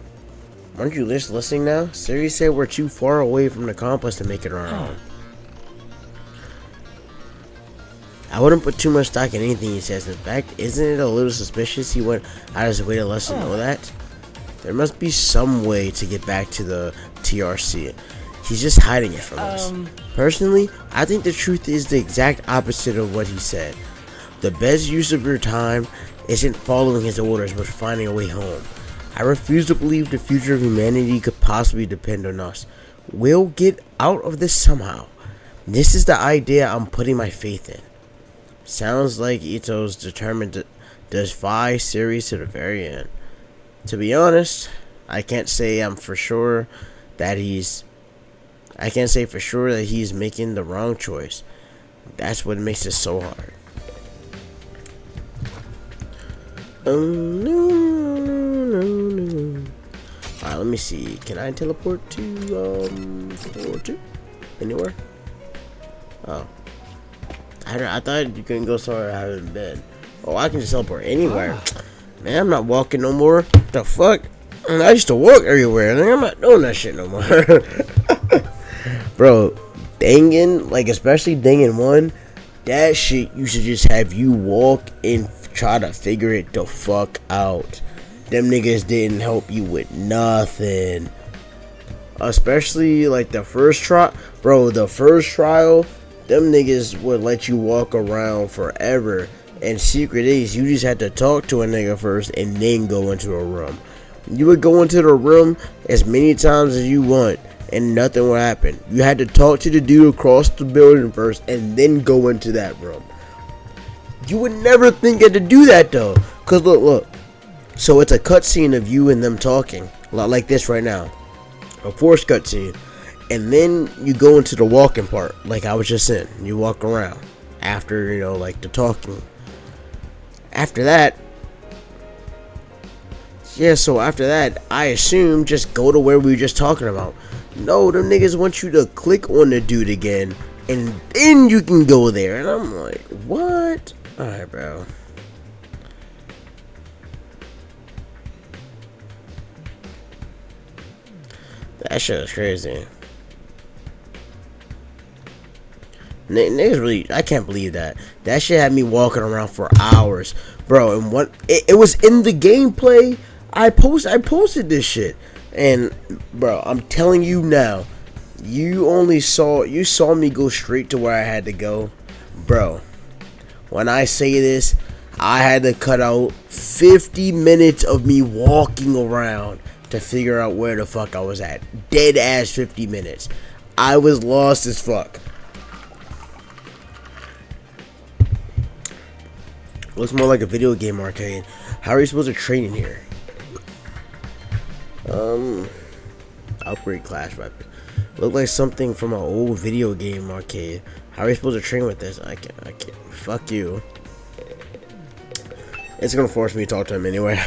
Aren't you just listening now? Siri said we're too far away from the complex to make it on our own. I wouldn't put too much stock in anything he says. In fact, isn't it a little suspicious he went out of his way to let us know that? There must be some way to get back to the TRC. He's just hiding it from us. Personally, I think the truth is the exact opposite of what he said. The best use of your time isn't following his orders, but finding a way home. I refuse to believe the future of humanity could possibly depend on us. We'll get out of this somehow. This is the idea I'm putting my faith in. Sounds like Ito's determined to defy Siri to the very end. To be honest, I can't say for sure that he's making the wrong choice. That's what makes it so hard. No. Alright, let me see. Can I teleport to anywhere? Oh. I thought you couldn't go somewhere I haven't been. Oh, I can just teleport anywhere. Man, I'm not walking no more. What the fuck? I used to walk everywhere. I'm not doing that shit no more. Bro, Dangan, like especially Dangan 1, That shit used to just have you walk and try to figure it the fuck out. Them niggas didn't help you with nothing. Especially like the first trial. Bro, the first trial, them niggas would let you walk around forever. And secret is, you just had to talk to a nigga first and then go into a room. You would go into the room as many times as you want and nothing would happen. You had to talk to the dude across the building first and then go into that room. You would never think to do that though. Cause look. So it's a cutscene of you and them talking. Like this right now. A forced cutscene. And then you go into the walking part. Like I was just in. You walk around. After, you know, like the talking. After that. Yeah, so after that, I assume just go to where we were just talking about. No, them niggas want you to click on the dude again. And then you can go there. And I'm like, what? Alright, bro. That shit was crazy. Niggas really, I can't believe that. That shit had me walking around for hours. Bro, and what, it was in the gameplay. I posted this shit. And, bro, I'm telling you now. You saw me go straight to where I had to go. Bro, when I say this, I had to cut out 50 minutes of me walking around to figure out where the fuck I was at. Dead ass 50 minutes. I was lost as fuck. Looks more like a video game arcade. How are you supposed to train in here? Upgrade class weapon. Look like something from an old video game arcade. How are you supposed to train with this? I can't. Fuck you. It's gonna force me to talk to him anyway.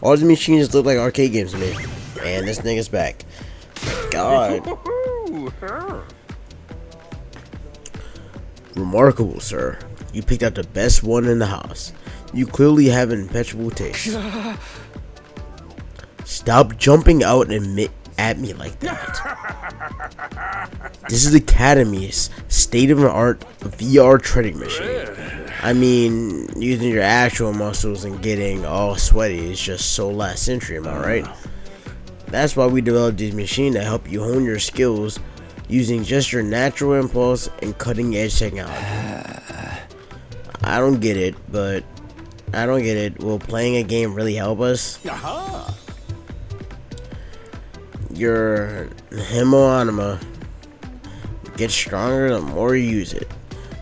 All these machines look like arcade games to me. And this nigga's back. God. Remarkable, sir. You picked out the best one in the house. You clearly have an impeccable taste. Stop jumping out and at me like that. This is the Academy's state-of-the-art VR training machine. I mean, using your actual muscles and getting all sweaty is just so last century, am I right? That's why we developed this machine to help you hone your skills using just your natural impulse and cutting-edge technology. I don't get it, but I don't get it. Will playing a game really help us? Your hemoanima gets stronger the more you use it.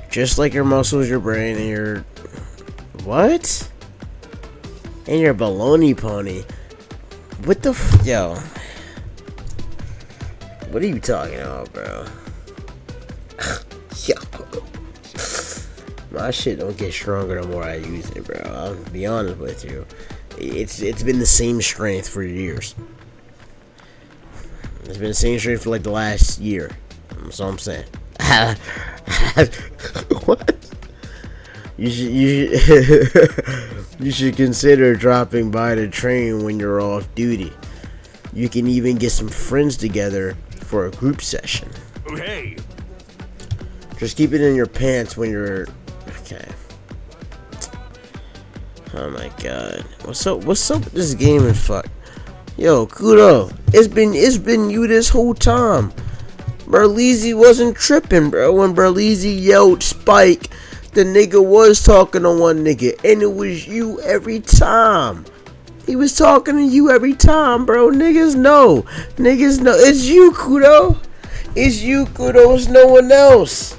Just like your muscles, your brain, and your... What? And your baloney pony. What the yo. What are you talking about, bro? Yo. My shit don't get stronger the more I use it, bro. I'll be honest with you. It's been the same strength for years. It's been the same strength for like the last year. That's all I'm saying. What? You should consider dropping by the train when you're off duty. You can even get some friends together for a group session. Hey. Just keep it in your pants when you're okay. Oh my god. What's up with this game and fuck? Yo, Koda, it's been you this whole time. Berleezy wasn't tripping, bro. When Berleezy yelled Spike, the nigga was talking to one nigga, and it was you every time. He was talking to you every time, bro. Niggas know. It's you, Koda. It's you, Koda. It's no one else.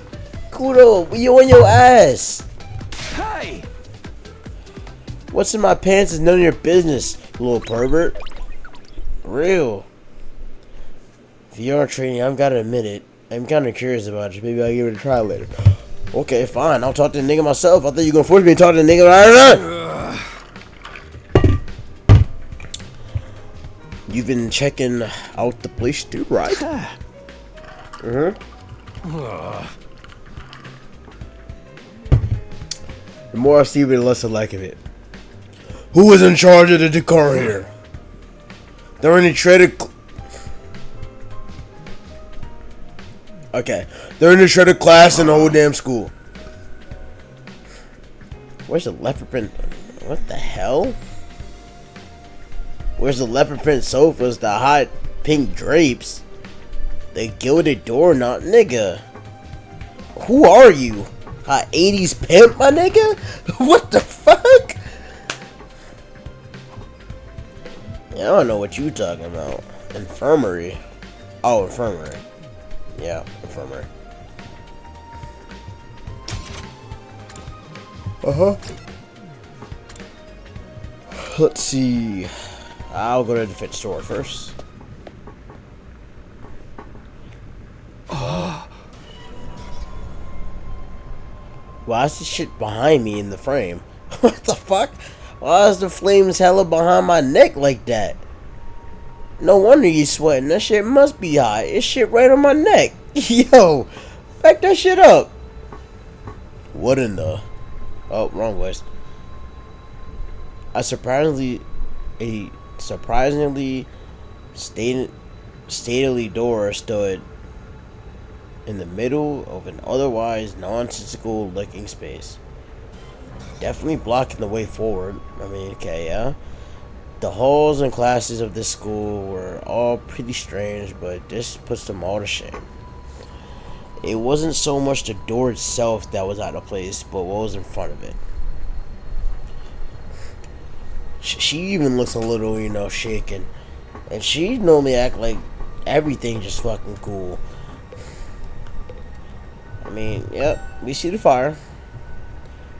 Koda, you on your ass. Hey. What's in my pants is none of your business, you little pervert. Real. VR training, I've got to admit it. I'm kind of curious about it. Maybe I'll give it a try later. Okay, fine. I'll talk to the nigga myself. I thought you were going to force me to talk to the nigga. You've been checking out the place too, right? The more I see of it, the less I like of it. Who is in charge of the decor here? There any traded... Okay, they're in the shredded class in the whole damn school. Where's the leopard print? What the hell? Where's the leopard print sofas, the hot pink drapes, the gilded doorknob, nigga? Who are you? Hot 80s pimp, my nigga? What the fuck? Yeah, I don't know what you talking about. Infirmary. Oh, infirmary. Yeah, infirmary. Uh-huh. Let's see. I'll go to the defense store first. Why is this shit behind me in the frame? What the fuck? Why is the flames hella behind my neck like that? No wonder you sweating. That shit must be hot. It's shit right on my neck. Yo, back that shit up. What in the... Oh, wrong voice. A surprisingly stately door stood in the middle of an otherwise nonsensical looking space. Definitely blocking the way forward. I mean, okay, yeah. The halls and classes of this school were all pretty strange, but this puts them all to shame. It wasn't so much the door itself that was out of place, but what was in front of it. She even looks a little, you know, shaken. And she normally act like everything just fucking cool. I mean, yep, we see the fire.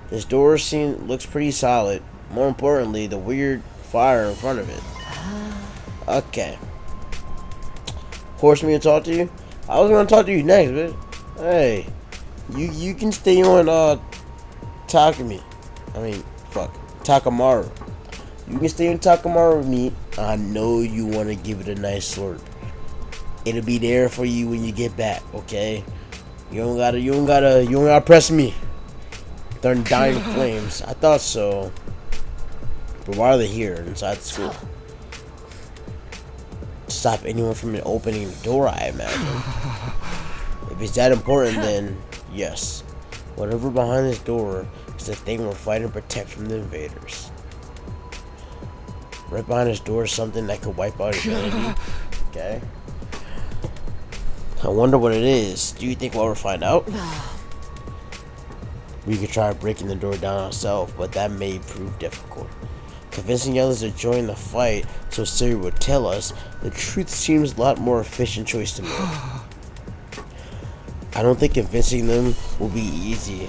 This door looks pretty solid. More importantly, the weird fire in front of it. Okay. Force me to talk to you? I was gonna talk to you next, bitch. Hey, you can stay on Takamaru. You can stay on Takamaru with me. I know you want to give it a nice slurp. It'll be there for you when you get back, okay? You don't gotta press me. They're in dying flames. I thought so. But why are they here inside the school? Stop anyone from opening the door, I imagine. If it's that important, then yes. Whatever behind this door is the thing we're fighting to protect from the invaders. Right behind this door is something that could wipe out humanity. Okay. I wonder what it is. Do you think we'll ever find out? We could try breaking the door down ourselves, but that may prove difficult. Convincing others to join the fight so Siri would tell us the truth seems a lot more efficient choice to make. I don't think convincing them will be easy.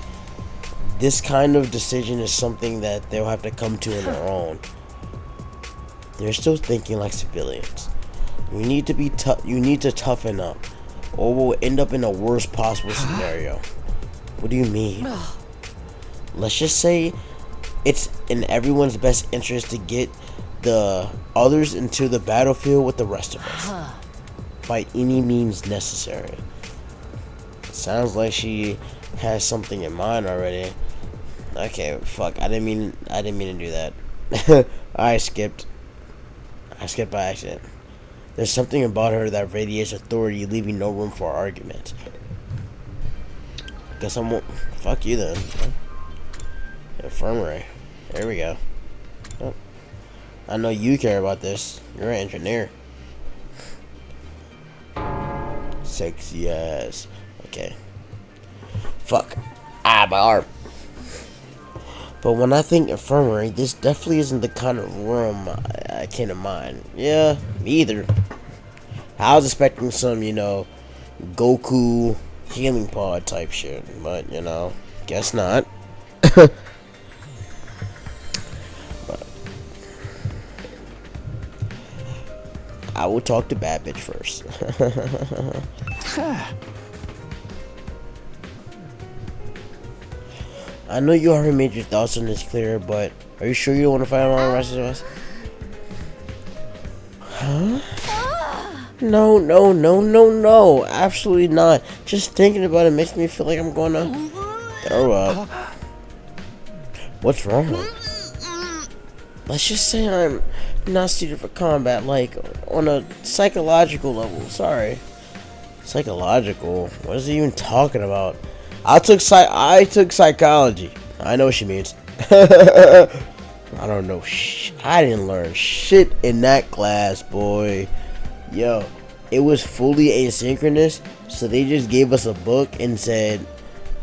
This kind of decision is something that they'll have to come to on their own. They're still thinking like civilians. You need to be tough. You need to toughen up, or we'll end up in the worst possible scenario. What do you mean? Let's just say it's in everyone's best interest to get the others into the battlefield with the rest of us, by any means necessary. Sounds like she has something in mind already. Okay, fuck. I didn't mean to do that. I skipped by accident. There's something about her that radiates authority, leaving no room for argument. Guess I won't. Fuck you then. Infirmary. There we go. Oh. I know you care about this. You're an engineer. Sexy ass. Okay. Fuck. Ah, my arm. But when I think infirmary, this definitely isn't the kind of room I came to mind. Yeah, me either. I was expecting some, you know, Goku healing pod type shit, but, you know, guess not. But I will talk to Bad Bitch first. I know you already made your thoughts on this clear, but are you sure you don't want to fight along the rest of us? Huh? No, absolutely not. Just thinking about it makes me feel like I'm going to throw up. What's wrong? Let's just say I'm not suited for combat, like on a psychological level. Sorry. Psychological? What is he even talking about? I took psychology. I know what she means. I don't know. I didn't learn shit in that class, boy. Yo, it was fully asynchronous, so they just gave us a book and said,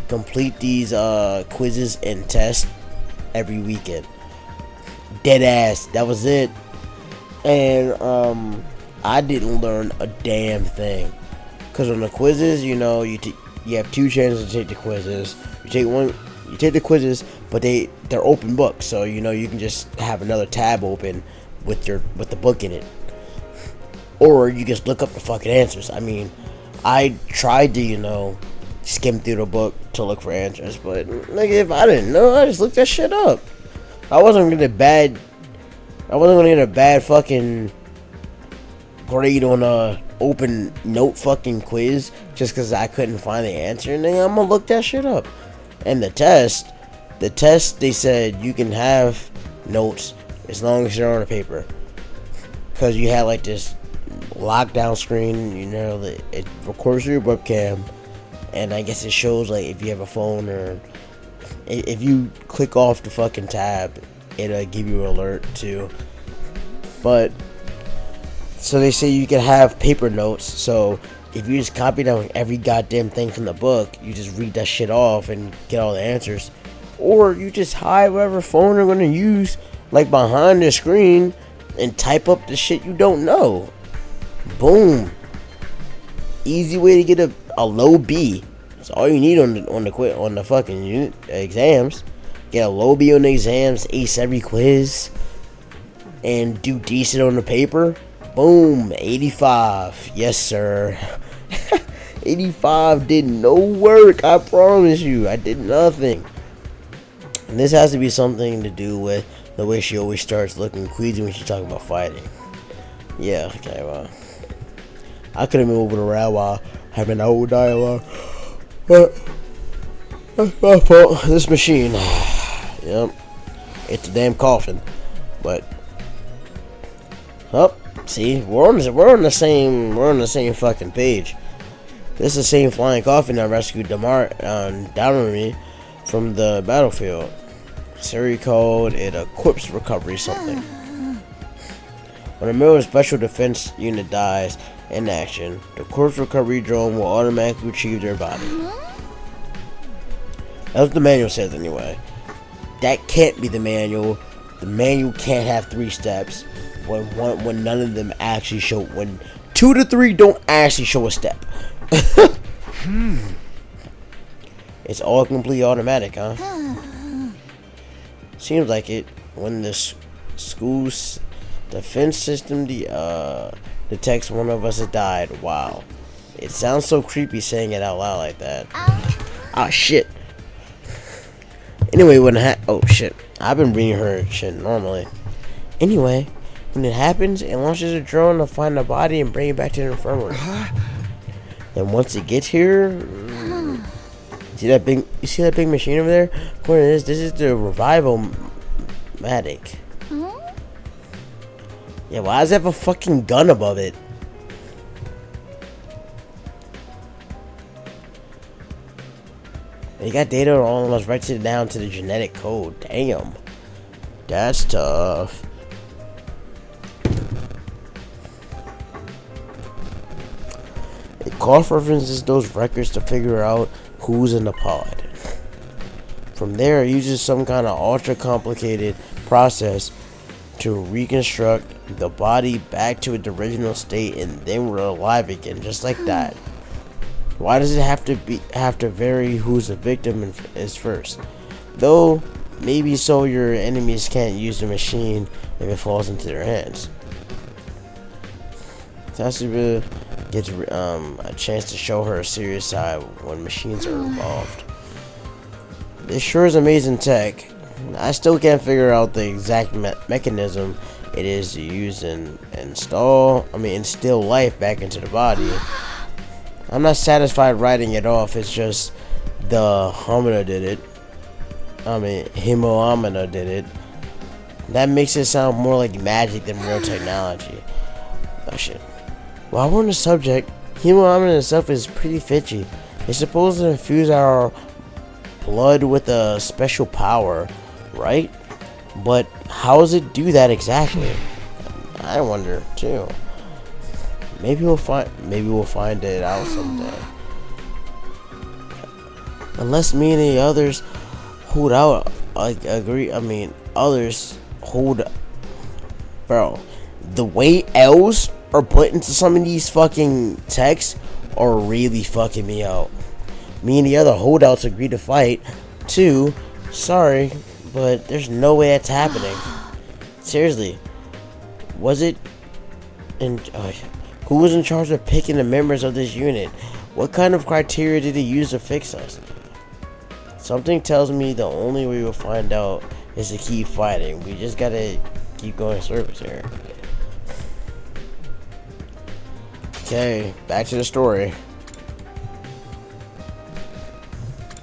complete these quizzes and tests every weekend. Dead ass. That was it. And I didn't learn a damn thing. Cause on the quizzes, you know, you have two chances to take the quizzes. You take the quizzes, but they're open books, so you know you can just have another tab open with the book in it, or you just look up the fucking answers. I mean, I tried to, you know, skim through the book to look for answers, but like, if I didn't know, I just looked that shit up. I wasn't gonna get a bad fucking grade on a open note fucking quiz just because I couldn't find the answer, and then I'm gonna look that shit up. And the test they said you can have notes as long as they're on a paper, because you had like this lockdown screen, you know, that it records your webcam, and I guess it shows like if you have a phone, or if you click off the fucking tab, it'll give you an alert too. But so they say you can have paper notes, so if you just copy down every goddamn thing from the book, you just read that shit off and get all the answers. Or you just hide whatever phone you're gonna use, like behind the screen, and type up the shit you don't know. Boom. Easy way to get a low B. That's all you need on the fucking exams. Get a low B on the exams, ace every quiz, and do decent on the paper. Boom, 85. Yes, sir. 85 did no work, I promise you. I did nothing. And this has to be something to do with the way she always starts looking queasy when she's talking about fighting. Yeah, okay, well, I could have been moving around while having a whole dialogue. But that's my fault. This machine. Yep. It's a damn coffin. But see, we're on the same fucking page. This is the same flying coffin that rescued Downery from the battlefield. Siri called it a corpse recovery something. When a member of a special defense unit dies in action, the corpse recovery drone will automatically retrieve their body. That's what the manual says anyway. That can't be the manual. The manual can't have 3 steps. When none of them actually show, when 2 to 3 don't actually show a step. It's all completely automatic, huh? Seems like it. When the school's defense system detects one of us has died. Wow. It sounds so creepy saying it out loud like that. Ah, shit. Anyway, oh shit. I've been reading her shit normally. Anyway, when it happens, it launches a drone to find the body and bring it back to the infirmary. Then once it gets here, you see that big machine over there? According to this is the revival matic. Yeah, why does it have a fucking gun above it? You got data on all of us, writes it down to the genetic code. Damn. That's tough. It cross-references those records to figure out who's in the pod. From there, it uses some kind of ultra-complicated process to reconstruct the body back to its original state, and then we're alive again, just like that. Why does it have to vary who's the victim is first? Though, maybe so your enemies can't use the machine if it falls into their hands. Tatsuba gets a chance to show her a serious side when machines are involved. This sure is amazing tech. I still can't figure out the exact mechanism it is to use and instill life back into the body. I'm not satisfied writing it off. It's just the homina did it. Himoamina did it. That makes it sound more like magic than real technology. Oh shit. While we're on the subject, Hemoglobin itself is pretty fishy. It's supposed to infuse our blood with a special power, right? But how does it do that exactly? I wonder too. Maybe we'll find it out someday. Unless me and the others hold out, others hold. Bro, the way L's are put into some of these fucking texts are really fucking me out. Me and the other holdouts agreed to fight too. Sorry, but there's no way that's happening. Seriously, was it? And who was in charge of picking the members of this unit? What kind of criteria did he use to fix us? Something tells me the only way we'll find out is to keep fighting. We just gotta keep going service here. Okay, back to the story.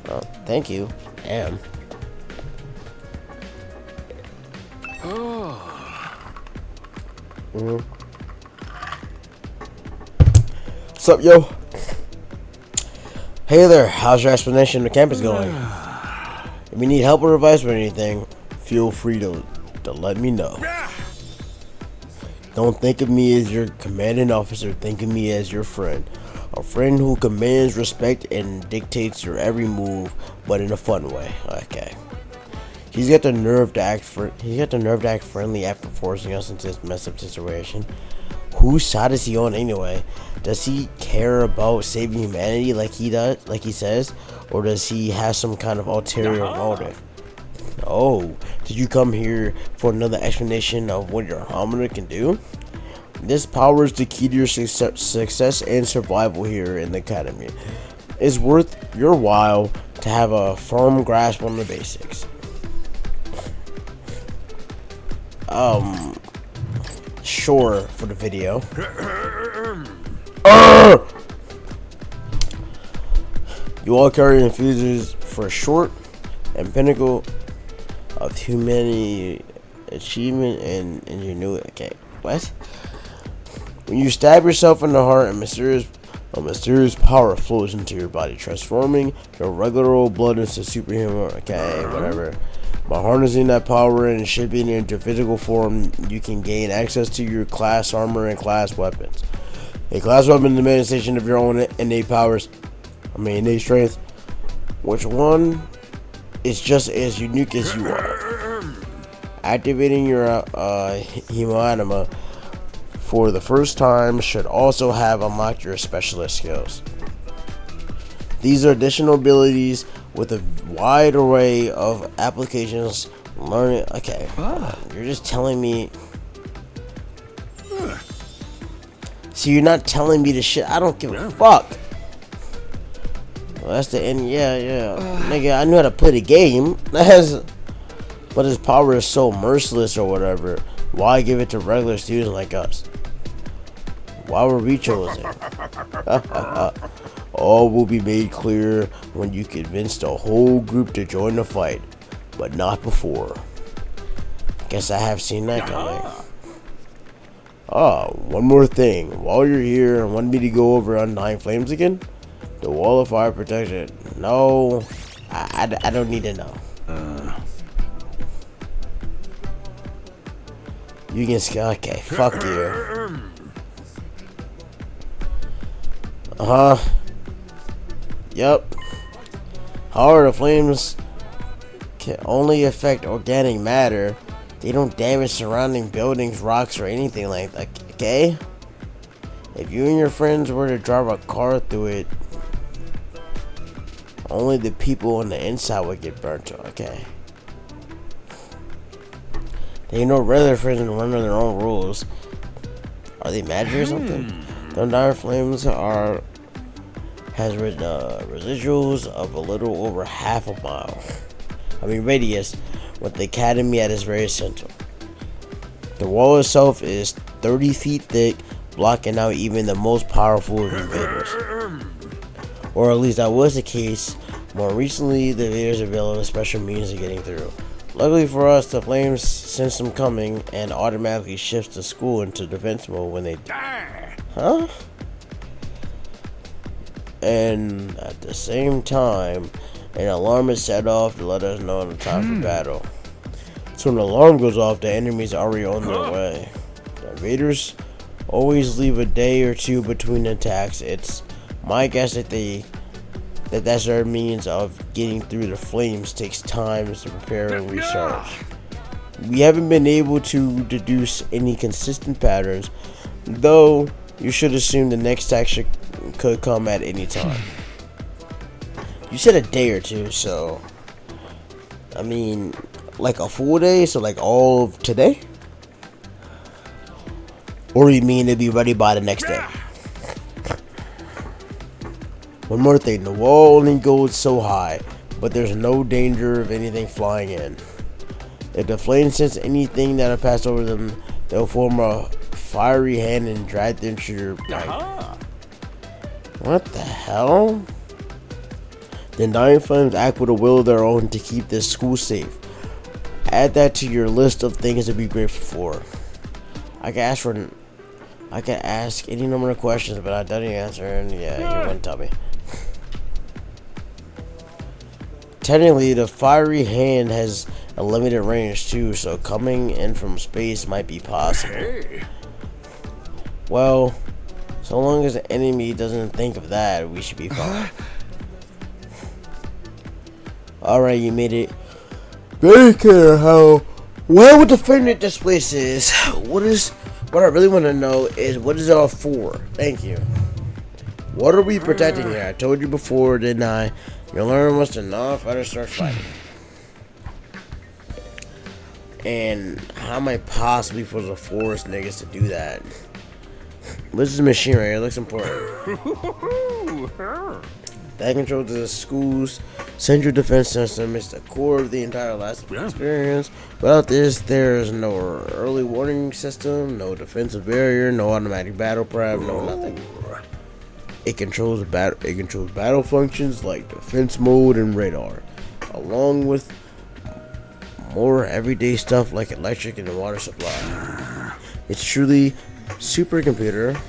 Oh, thank you. Damn. What's up, yo? Hey there, how's your explanation of the campus going? If you need help or advice or anything, feel free to let me know. Don't think of me as your commanding officer, think of me as your friend. A friend who commands respect and dictates your every move, but in a fun way. Okay. He's got the nerve to act friendly after forcing us into this messed up situation. Whose side is he on anyway? Does he care about saving humanity like he says? Or does he have some kind of ulterior motive? Oh, did you come here for another explanation of what your hominin can do? This power is the key to your success and survival here in the academy. It's worth your while to have a firm grasp on the basics. Sure, for the video. You all carry infusers for short and pinnacle of humanity, achievement, and ingenuity. Okay, what? When you stab yourself in the heart, a mysterious power flows into your body, transforming your regular old blood into superhuman. Okay, whatever. By harnessing that power and shipping it into physical form, you can gain access to your class armor and class weapons. A class weapon is a manifestation of your own innate powers. Innate strength. Which one is just as unique as you are. Activating your hemoanima for the first time should also have unlocked your specialist skills. These are additional abilities with a wide array of applications. Learning. Okay, you're just telling me. So you're not telling me the shit. I don't give a fuck. Well, that's the end. Yeah. Nigga, I knew how to play the game. But his power is so merciless or whatever. Why give it to regular students like us? Why were we chosen? All will be made clear when you convince the whole group to join the fight, but not before. Guess I have seen that coming. One more thing. While you're here, want me to go over Undying Flames again? The wall of fire protection. No, I don't need to know. You can scale. Okay, fuck you. Yep. However, the flames can only affect organic matter. They don't damage surrounding buildings, rocks, or anything like that. Okay? If you and your friends were to drive a car through it, only the people on the inside would get burnt. Okay. They know regular friends and run on their own rules. Are they magic or something? The Undying Flames has residuals of a little over half a mile. Radius, with the academy at its very center. The wall itself is 30 feet thick, blocking out even the most powerful of invaders. Or at least that was the case. More recently, the invaders available special means of getting through. Luckily for us, the flames sense them coming and automatically shifts the school into defense mode when they die. Huh? And at the same time, an alarm is set off to let us know the time for battle. So when the alarm goes off, the enemy's already on their way. The invaders always leave a day or two between attacks. It's my guess that that's their means of getting through the flames takes time to prepare and recharge. We haven't been able to deduce any consistent patterns, though you should assume the next attack could come at any time. You said a day or two, so I mean, like a full day, so like all of today? Or you mean it'd be ready by the next day? One more thing, the wall only goes so high, but there's no danger of anything flying in. If the flames sense anything that'll pass over them, they'll form a fiery hand and drag them to your back. What the hell? Then dying flames act with a will of their own to keep this school safe. Add that to your list of things to be grateful for. I can ask any number of questions, but I don't answer, and yeah, you wouldn't tell me. Technically, the fiery hand has a limited range too, so coming in from space might be possible. Well, so long as the enemy doesn't think of that, we should be fine. Alright, you made it very clear how well defended this place is. What I really want to know is, what is it all for? Thank you. What are we protecting here? I told you before, didn't I? You'll learn once the non-fighter starts fighting. And how am I possibly supposed to force niggas to do that? This is a machine right here. It looks important. That controls the school's central defense system. It's the core of the entire last experience. Without this, there is no early warning system, no defensive barrier, no automatic battle prep, no nothing. It controls battle functions like defense mode and radar, along with more everyday stuff like electric and water supply. It's truly supercomputer.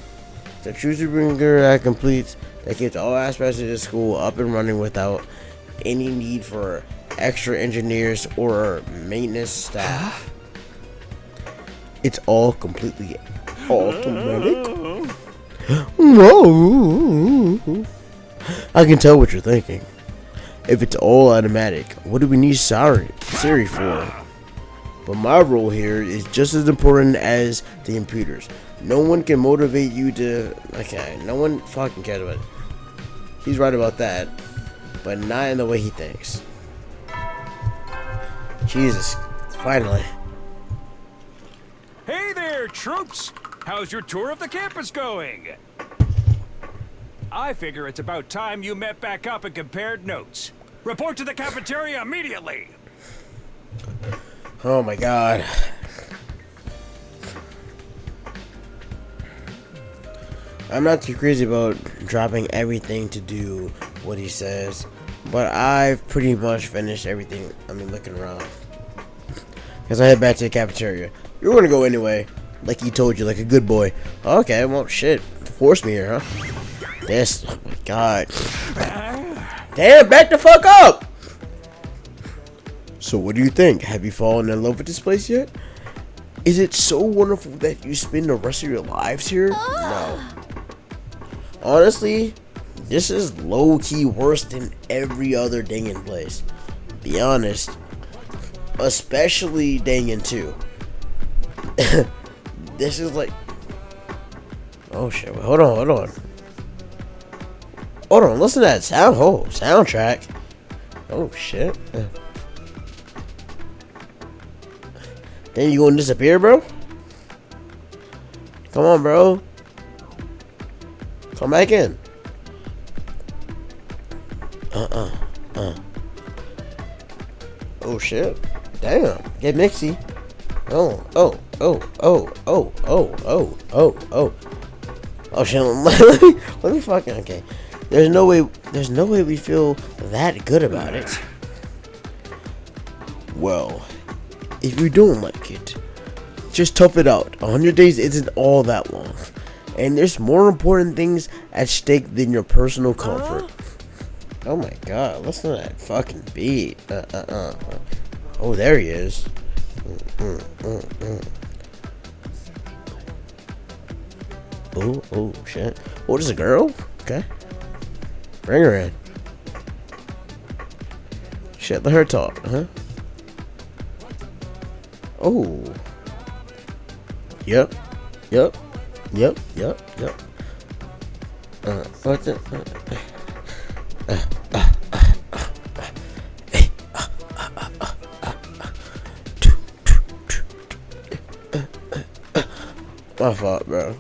The true supercomputer that keeps all aspects of the school up and running without any need for extra engineers or maintenance staff. It's all completely automatic. Whoa! I can tell what you're thinking. If it's all automatic, what do we need Siri for? But my role here is just as important as the computers. No one can motivate you to... Okay, no one fucking cares about it. He's right about that, but not in the way he thinks. Jesus, finally. Hey there, troops! How's your tour of the campus going? I figure it's about time you met back up and compared notes. Report to the cafeteria immediately! Oh my god. I'm not too crazy about dropping everything to do what he says, but I've pretty much finished everything. I mean, looking around. Because I head back to the cafeteria. You're gonna go anyway, like he told you, like a good boy. Okay, well, shit. Force me here, huh? This, oh my god. Damn, back the fuck up! So what do you think? Have you fallen in love with this place yet? Is it so wonderful that you spend the rest of your lives here? No. Honestly, this is low-key worse than every other dangin' place. Be honest. Especially Dangin' 2. This is like... Oh shit, wait, hold on. Hold on, listen to that soundtrack. Oh shit. Then you gonna disappear, bro? Come on, bro. Come back in. Oh shit. Damn. Get mixy. Oh shit. Let me fucking, okay. There's no way we feel that good about it. Well, if you don't like it, just tough it out. 100 days isn't all that long. and there's more important things at stake than your personal comfort. Oh my god, listen to that fucking beat. Oh, there he is. Oh shit. Oh, there's a girl? Okay. Bring her in. Shit, let her talk, huh? Oh. Yep. What the? My fault, bro.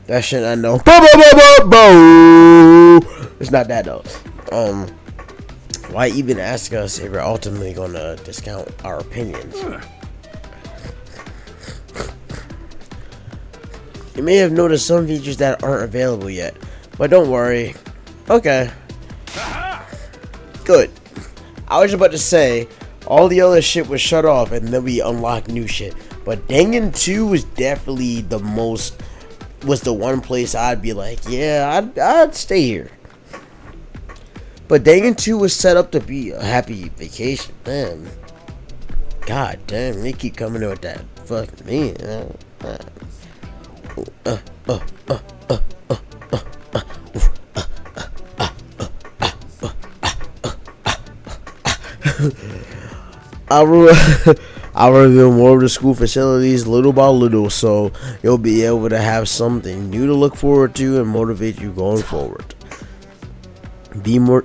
That shit I know. It's not that though. Why even ask us if we're ultimately gonna discount our opinions? You may have noticed some features that aren't available yet, but don't worry. Okay. Good. I was about to say, all the other shit was shut off and then we unlocked new shit. But Dangan 2 was definitely the one place I'd be like, yeah, I'd stay here. But Dangan 2 was set up to be a happy vacation. Man. God damn, they keep coming in with that fucking me. I'll reveal more of the school facilities little by little, so you'll be able to have something new to look forward to and motivate you going forward. Be more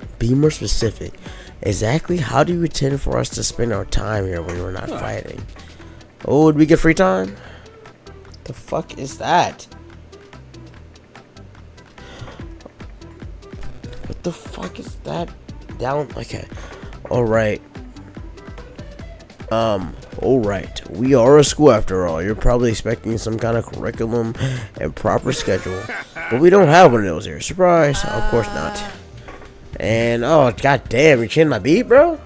specific. Exactly how do you intend for us to spend our time here when we're not fighting? Oh, would we get free time? The fuck is that? What the fuck is that? Down. Okay. Alright. Alright. We are a school after all. You're probably expecting some kind of curriculum and proper schedule. But we don't have one of those here. Surprise. Of course not. And, oh, god damn, you're changing my beat, bro?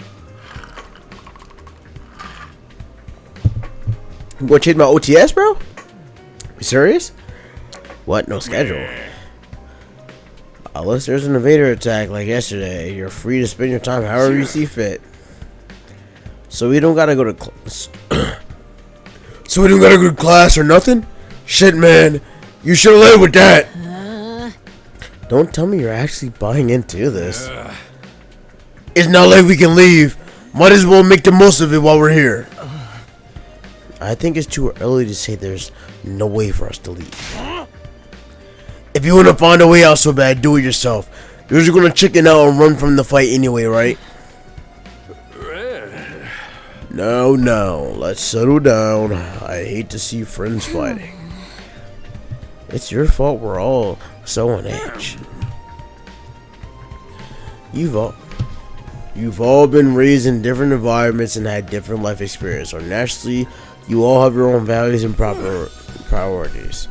You gonna change my OTS, bro? You serious? What? No schedule? Unless there's an invader attack like yesterday, you're free to spend your time however you see fit. So we don't gotta go to class. So we don't gotta go to class or nothing? Shit, man. You should've led with that. Don't tell me you're actually buying into this. It's not like we can leave. Might as well make the most of it while we're here. I think it's too early to say there's no way for us to leave. If you want to find a way out so bad, do it yourself. You're just gonna chicken out and run from the fight anyway, right? No, let's settle down. I hate to see friends fighting. It's your fault we're all so on edge. You've all been raised in different environments and had different life experience, so naturally you all have your own values and proper priorities.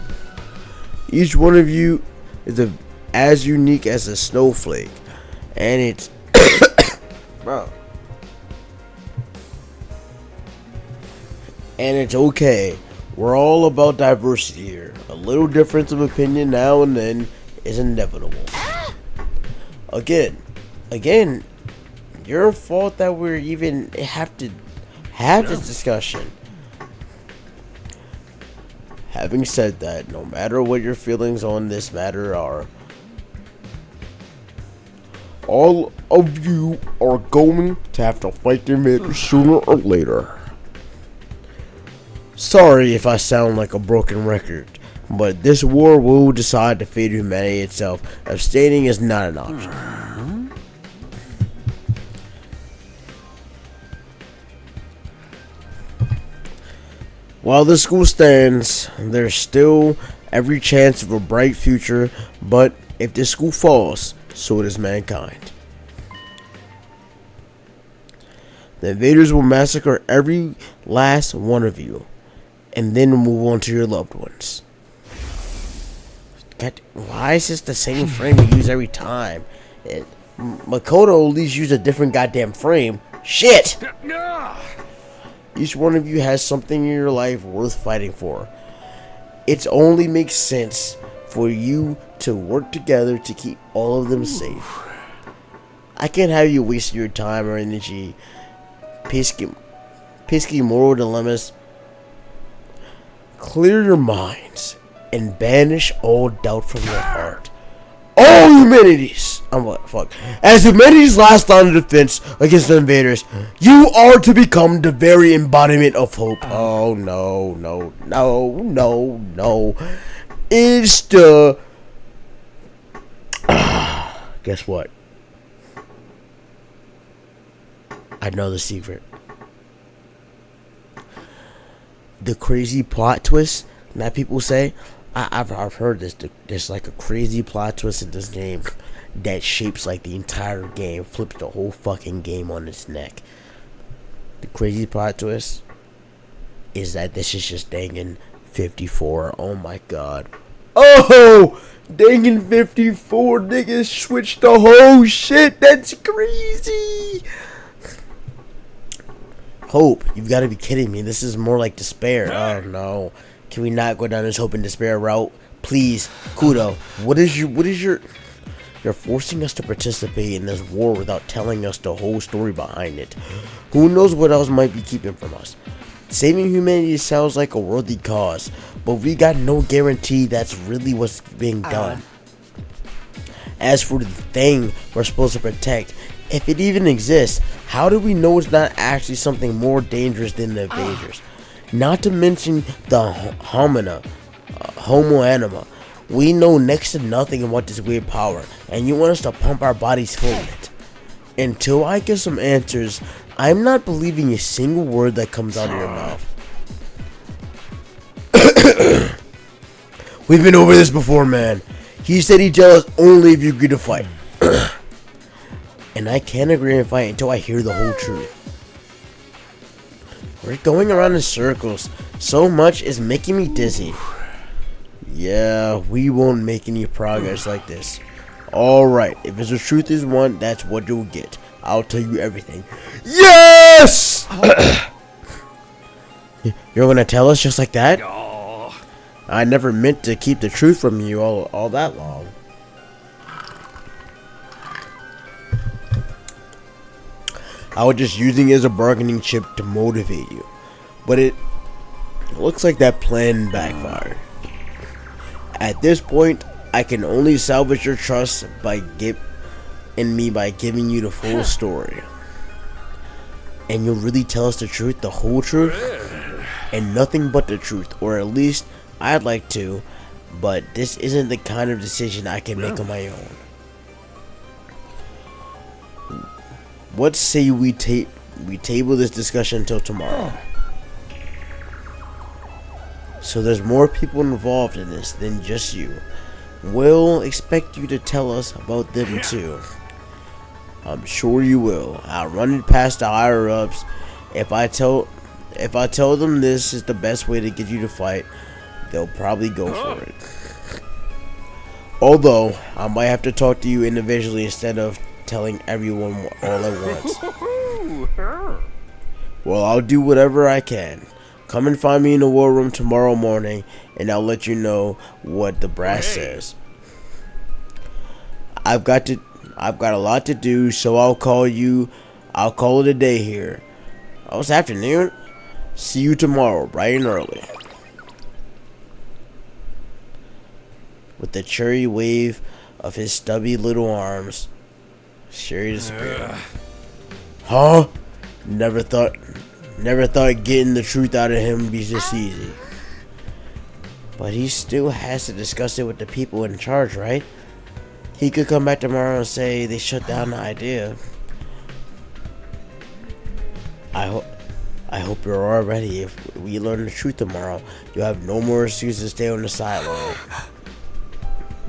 Each one of you is as unique as a snowflake, and it's bro. And it's okay. We're all about diversity here. A little difference of opinion now and then is inevitable. Again, your fault that we're even have to have this discussion. Having said that, no matter what your feelings on this matter are, all of you are going to have to fight them in sooner or later. Sorry if I sound like a broken record, but this war will decide the fate of humanity itself. Abstaining is not an option. While the school stands, there's still every chance of a bright future, but if this school falls, so does mankind. The invaders will massacre every last one of you, and then move on to your loved ones. God, why is this the same frame you use every time? Koda at least use a different goddamn frame. Shit! Each one of you has something in your life worth fighting for. It only makes sense for you to work together to keep all of them safe. I can't have you waste your time or energy pesky moral dilemmas. Clear your minds and banish all doubt from your heart. All humanities, as humanity's last line of defense against the invaders, you are to become the very embodiment of hope. Oh no, no, no, no, no. It's the... Guess what? I know the secret. The crazy plot twist that people say, I've heard this. There's like a crazy plot twist in this game that shapes like the entire game, flips the whole fucking game on its neck. The crazy plot twist is that this is just Dangan 54. Oh my god. Oh! Dangan 54 niggas switched the whole shit. That's crazy. Hope, you've got to be kidding me. This is more like despair. Oh no. Can we not go down this hope and despair route? Please, Koda, what is your... You're forcing us to participate in this war without telling us the whole story behind it. Who knows what else might be keeping from us? Saving humanity sounds like a worthy cause, but we got no guarantee that's really what's being done. As for the thing we're supposed to protect, if it even exists, how do we know it's not actually something more dangerous than the invaders? Not to mention the homo anima. We know next to nothing about this weird power, and you want us to pump our bodies full of it. Until I get some answers, I'm not believing a single word that comes out of your mouth. We've been over this before, man. He said he'd tell us only if you agree to fight. And I can't agree to fight until I hear the whole truth. We're going around in circles. So much is making me dizzy. Yeah, we won't make any progress like this. Alright, if the truth is one, that's what you'll get. I'll tell you everything. Yes! You're gonna tell us just like that? I never meant to keep the truth from you all that long. I was just using it as a bargaining chip to motivate you. But it looks like that plan backfired. At this point, I can only salvage your trust by giving you the full story. And you'll really tell us the truth, the whole truth? And nothing but the truth. Or at least, I'd like to. But this isn't the kind of decision I can make on my own. What say we table this discussion until tomorrow? So there's more people involved in this than just you. We'll expect you to tell us about them too. I'm sure you will. I'll run it past the higher ups. If I tell them this is the best way to get you to fight, they'll probably go for it. Although I might have to talk to you individually instead of telling everyone all at once. Well, I'll do whatever I can. Come and find me in the war room tomorrow morning, and I'll let you know what the brass says. I've got a lot to do, so I'll call it a day here. Oh, it's afternoon. See you tomorrow, bright and early. With a cheery wave of his stubby little arms, Sherry disappeared. Huh? Never thought getting the truth out of him would be this easy. But he still has to discuss it with the people in charge, right? He could come back tomorrow and say they shut down the idea. I hope you're all ready. If we learn the truth tomorrow, you'll have no more excuses to stay on the sideline.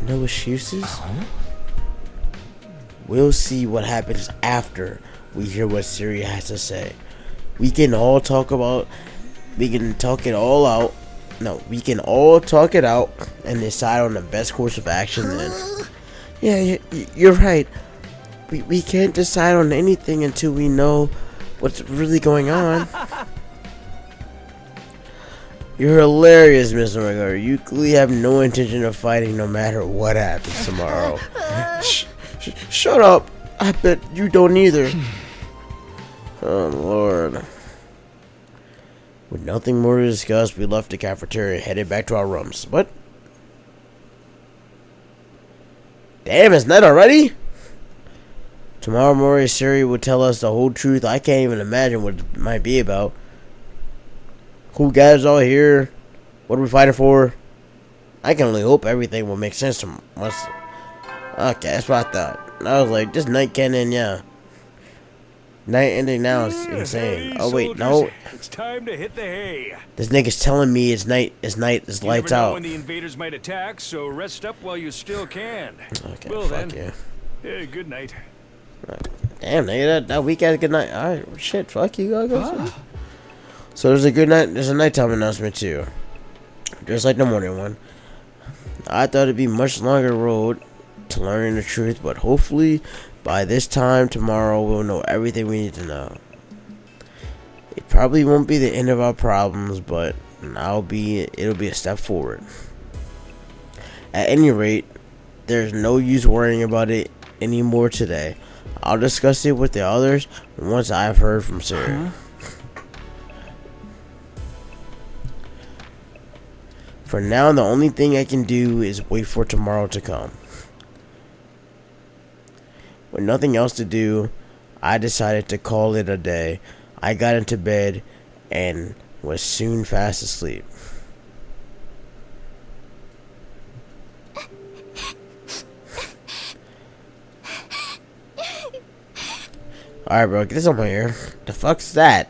No excuses? We'll see what happens after we hear what Siri has to say. We can all talk it out. No, we can all talk it out and decide on the best course of action then. Yeah, you're right. We can't decide on anything until we know what's really going on. You're hilarious, Mr. McGarry. You clearly have no intention of fighting no matter what happens tomorrow. Shut up. I bet you don't either. Oh, Lord. With nothing more to discuss, we left the cafeteria and headed back to our rooms. What? Damn, it's night already? Tomorrow, Mori Siri will tell us the whole truth. I can't even imagine what it might be about. Who guys all here? What are we fighting for? I can only hope everything will make sense to us. Okay, that's what I thought. I was like, this night can't end, yeah. Night ending now is insane. Hey, oh wait, soldiers, no. It's time to hit the hay. This nigga's telling me it's night, it's lights You never know out. when the invaders might attack, so rest up while you still can. Okay, Well fuck then, you. good night. Damn, nigga, that weak ass good night. Alright, shit, fuck you, I'll go sleep. So there's a nighttime announcement too. Just like the morning one. I thought it'd be much longer road to learning the truth, but hopefully by this time tomorrow we'll know everything we need to know. It probably won't be the end of our problems, but it'll be a step forward. At any rate, there's no use worrying about it anymore today. I'll discuss it with the others once I've heard from Sarah. For now, the only thing I can do is wait for tomorrow to come. With nothing else to do, I decided to call it a day. I got into bed and was soon fast asleep. Alright, bro, get this on my ear. The fuck's that?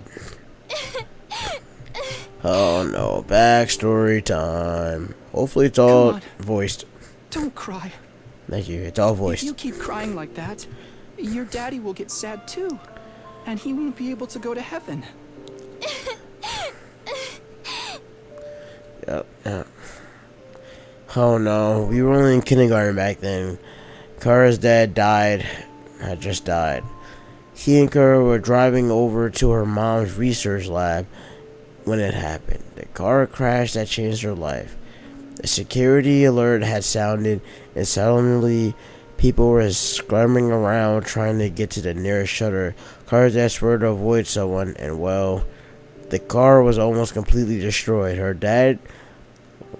Oh no, backstory time. Hopefully it's all voiced. Don't cry. Thank you, it's all voiced. If you keep crying like that, your daddy will get sad too. And he won't be able to go to heaven. Yep. Oh no, we were only in kindergarten back then. Kara's dad had just died. He and Kara were driving over to her mom's research lab when it happened. The car crash that changed her life. The security alert had sounded, and suddenly people were scrambling around trying to get to the nearest shutter. Kara's dad swerved to avoid someone, and well, the car was almost completely destroyed. Her dad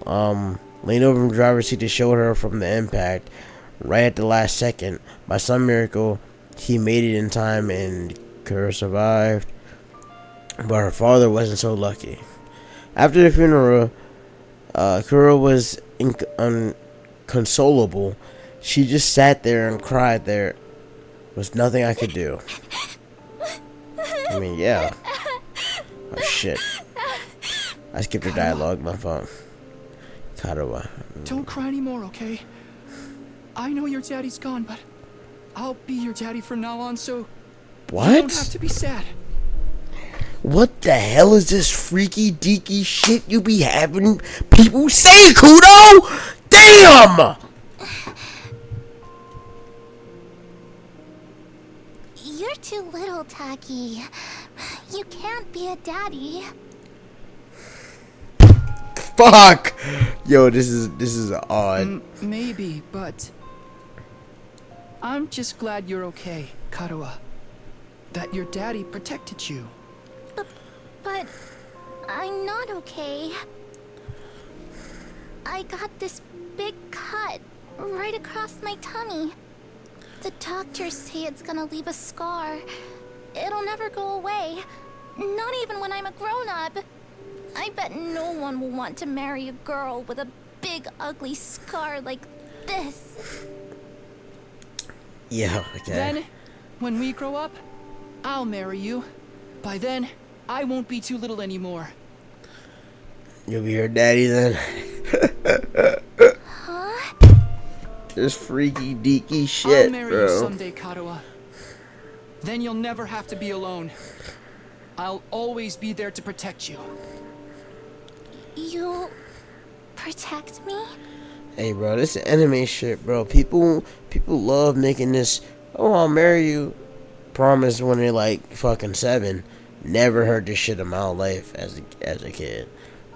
leaned over from the driver's seat to show her from the impact. Right at the last second, by some miracle, he made it in time, and Kara survived. But her father wasn't so lucky. After the funeral, Kura was inconsolable. She just sat there and cried. There was nothing I could do. I mean, yeah. Oh, shit. I skipped her dialogue, my phone. Koda. Don't cry anymore, okay? I know your daddy's gone, but I'll be your daddy from now on, so what? You don't have to be sad. What the hell is this freaky deaky shit you be having people say, Kudo? Damn! You're too little, Taki. You can't be a daddy. Fuck! Yo, this is odd. Maybe, but I'm just glad you're okay, Karuha. That your daddy protected you. But I'm not okay. I got this big cut right across my tummy. The doctors say it's gonna leave a scar. It'll never go away. Not even when I'm a grown-up. I bet no one will want to marry a girl with a big ugly scar like this. Yeah, okay. Then, when we grow up, I'll marry you. By then, I won't be too little anymore. You'll be her daddy then. Huh? This freaky deaky shit, I'll marry bro. you someday, Karuha. Then you'll never have to be alone. I'll always be there to protect you. You'll protect me? Hey, bro, this is anime shit, bro. People love making this, oh, I'll marry you promise when they're like fucking 7. Never heard this shit in my life as a kid.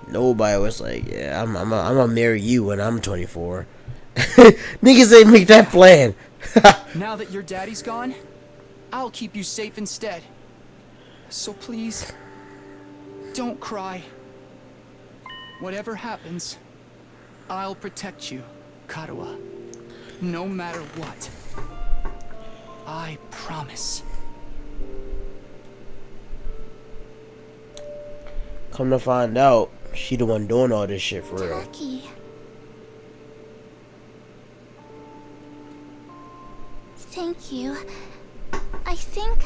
Nobody was like, yeah, I'm gonna marry you when I'm 24. Niggas ain't make that plan. Now that your daddy's gone, I'll keep you safe instead. So please, don't cry. Whatever happens, I'll protect you, Karuha. No matter what. I promise. Come to find out, she the one doing all this shit for real. Taki. Thank you. I think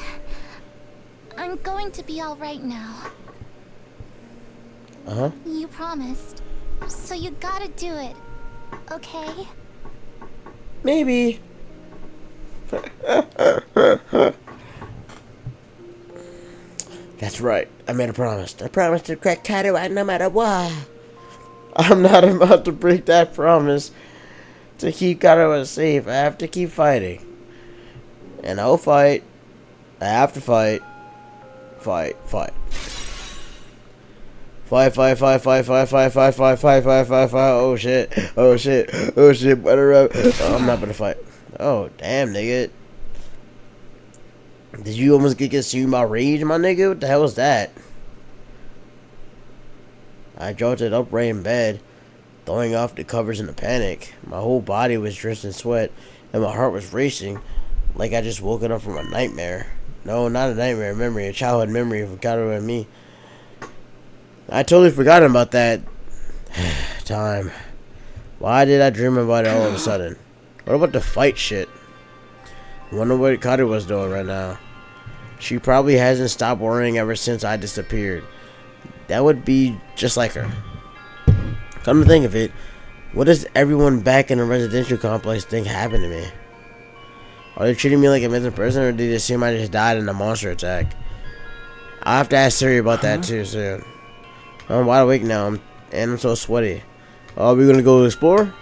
I'm going to be all right now. Uh-huh. You promised. So you gotta do it. Okay? Maybe. That's right. I made a promise. I promised to crack Karuha no matter what. I'm not about to break that promise. To keep Karuha safe, I have to keep fighting. And I'll fight. I have to fight. Fight. Fight. Fight. Oh shit. Oh shit. Oh shit. Oh, I'm not gonna fight. Oh damn, nigga. Did you almost get consumed by rage, my nigga? What the hell was that? I jolted upright in bed, throwing off the covers in a panic. My whole body was drenched in sweat, and my heart was racing, like I just woken up from a nightmare. No, not a nightmare, a memory, a childhood memory of Karuha and me. I totally forgot about that time. Why did I dream about it all of a sudden? What about the fight shit? I wonder what Koda was doing right now. She probably hasn't stopped worrying ever since I disappeared. That would be just like her. Come to think of it, what does everyone back in the residential complex think happened to me? Are they treating me like a missing person, or did they assume I just died in a monster attack? I'll have to ask Siri about that too soon. I'm wide awake now, and I'm so sweaty. Are we gonna go explore?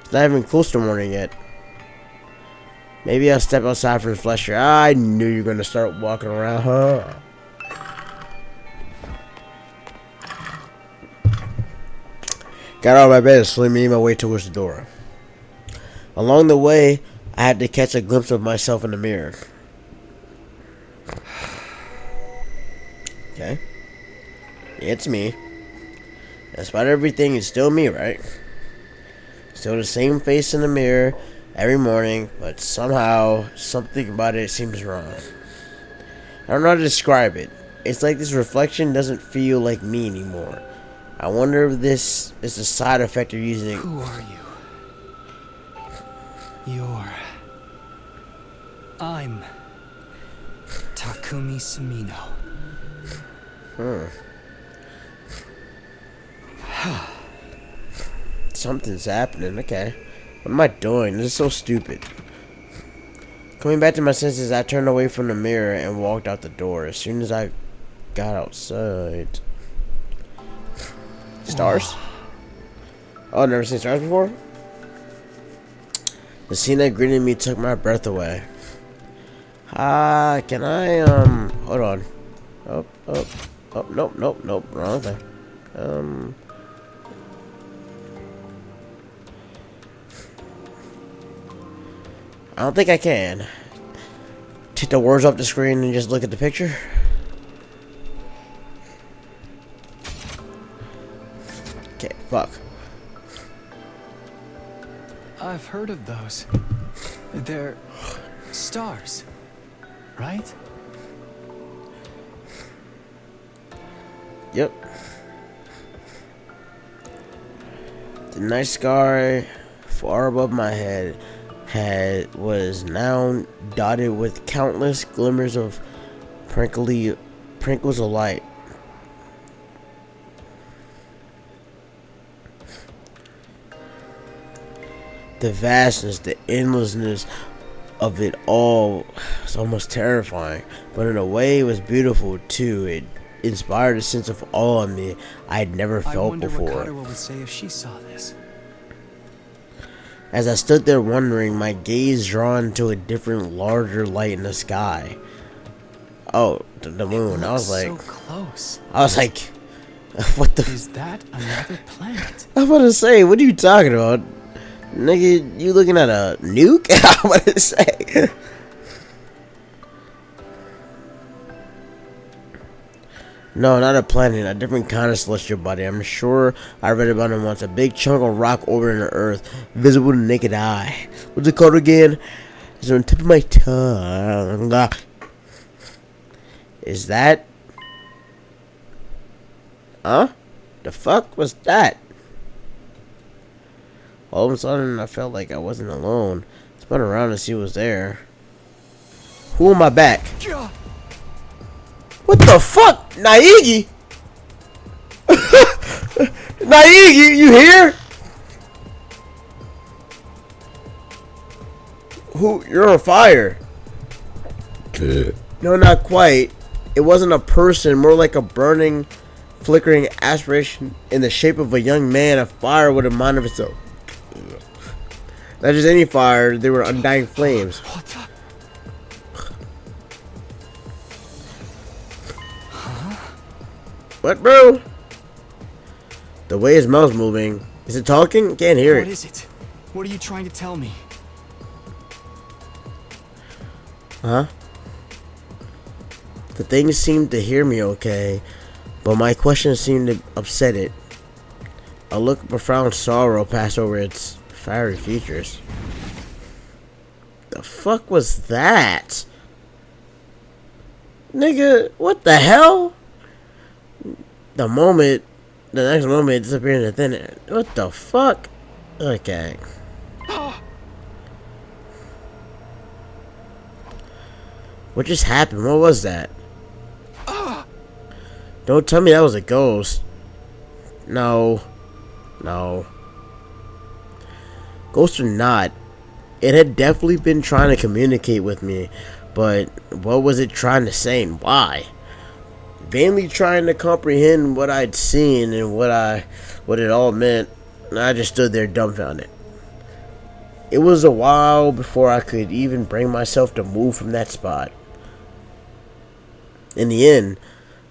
It's not even close to morning yet. Maybe I'll step outside for the flesh air. I knew you were gonna start walking around, huh? Got out of my bed and slowly made my way towards the door. Along the way, I had to catch a glimpse of myself in the mirror. Okay. It's me. Despite everything, it's still me, right? Still the same face in the mirror every morning, but somehow, something about it seems wrong. I don't know how to describe it. It's like this reflection doesn't feel like me anymore. I wonder if this is a side effect of using... Who are you? I'm Takumi Sumino. Something's happening, okay. What am I doing? This is so stupid. Coming back to my senses, I turned away from the mirror and walked out the door. As soon as I got outside... Stars? Oh, I've never seen stars before? The scene that greeted me took my breath away. Can I, hold on. Oh, nope, wrong thing. I don't think I can. Take the words off the screen and just look at the picture. Okay, fuck. I've heard of those. They're stars, right? Yep. The night sky far above my head was now dotted with countless glimmers of prinkles of light. The vastness, the endlessness of it all was almost terrifying, but in a way it was beautiful too. It inspired a sense of awe in me I had never felt before. I wonder what Koda would say if she saw this. As I stood there wondering, my gaze drawn to a different, larger light in the sky. Oh, the moon. I was like, so close. I was like, What the? Is that another planet? I'm about to say, what are you talking about? Nigga, you looking at a nuke? I'm about to say. No, not a planet, a different kind of celestial body. I'm sure I read about it once. A big chunk of rock orbiting the Earth, visible to the naked eye. What's it called again? It's on the tip of my tongue. Is that? Huh? The fuck was that? All of a sudden, I felt like I wasn't alone. Spun around to see what was there. Who on my back? What the fuck? Naegi? Naegi, you here? Who? You're on fire. No, not quite. It wasn't a person, more like a burning, flickering aspiration in the shape of a young man. A fire with a mind of its own. Not just any fire, they were undying flames. What the? What, bro? The way his mouth's moving. Is it talking? Can't hear it. What is it? What are you trying to tell me? Huh? The thing seemed to hear me okay, but my question seemed to upset it. A look of profound sorrow passed over its fiery features. The fuck was that? Nigga, what the hell? The next moment it disappeared into thin air. What the fuck? Okay. What just happened? What was that? Don't tell me that was a ghost. No. No. Ghost or not, it had definitely been trying to communicate with me, but what was it trying to say and why? Vainly trying to comprehend what I'd seen and what it all meant, I just stood there dumbfounded. It was a while before I could even bring myself to move from that spot. In the end,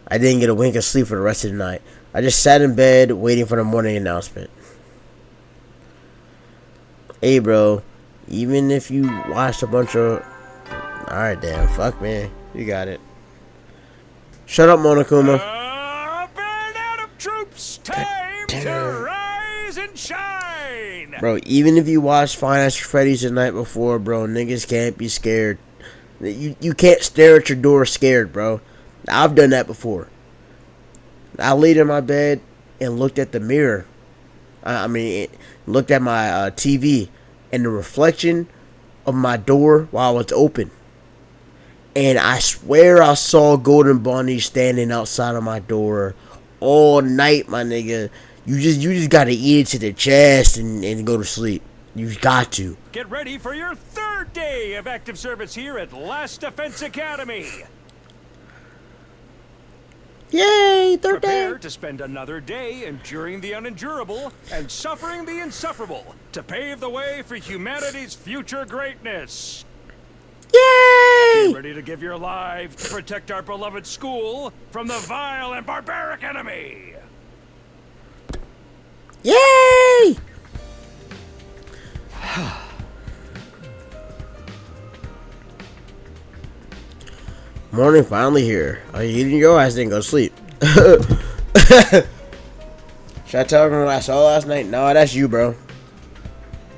I didn't get a wink of sleep for the rest of the night. I just sat in bed waiting for the morning announcement. Hey bro, even if you watched a bunch of... Alright, damn, fuck man, you got it. Shut up, Monokuma. Band out of troops, time to rise and shine. Bro, even if you watched Five Nights at Freddy's the night before, bro, niggas can't be scared. You can't stare at your door scared, bro. I've done that before. I laid in my bed and looked at the mirror. Looked at my TV and the reflection of my door while it's open. And I swear I saw Golden Bunny standing outside of my door all night, my nigga. You just gotta eat it to the chest and go to sleep. You got to. Get ready for your third day of active service here at last Defense Academy. Yay, third day. Prepare to spend another day enduring the unendurable and suffering the insufferable to pave the way for humanity's future greatness. Yay! Be ready to give your life to protect our beloved school from the vile and barbaric enemy. Yay! Morning finally here. Are you eating your ass? Didn't go to sleep. Should I tell everyone what I saw last night? No, that's you, bro.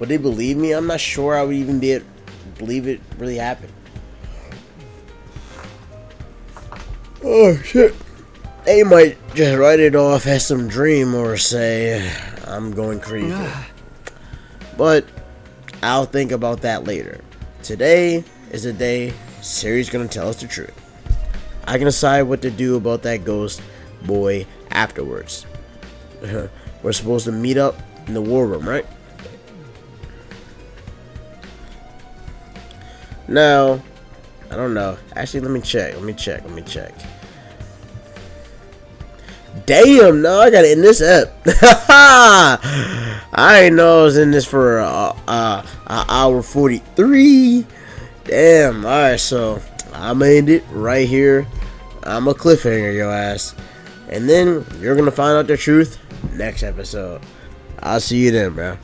Would they believe me? I'm not sure I would even believe it really happened. Oh shit. They might just write it off as some dream or say I'm going crazy. But I'll think about that later. Today is the day Siri's gonna tell us the truth. I can decide what to do about that ghost boy afterwards. We're supposed to meet up in the war room, right? Now, I don't know. Actually, let me check. Damn, no, I gotta end this up. I ain't know I was in this for hour 43. Damn. All right, so I'm gonna end it right here. I'm a cliffhanger, your ass. And then you're gonna find out the truth next episode. I'll see you then, bro.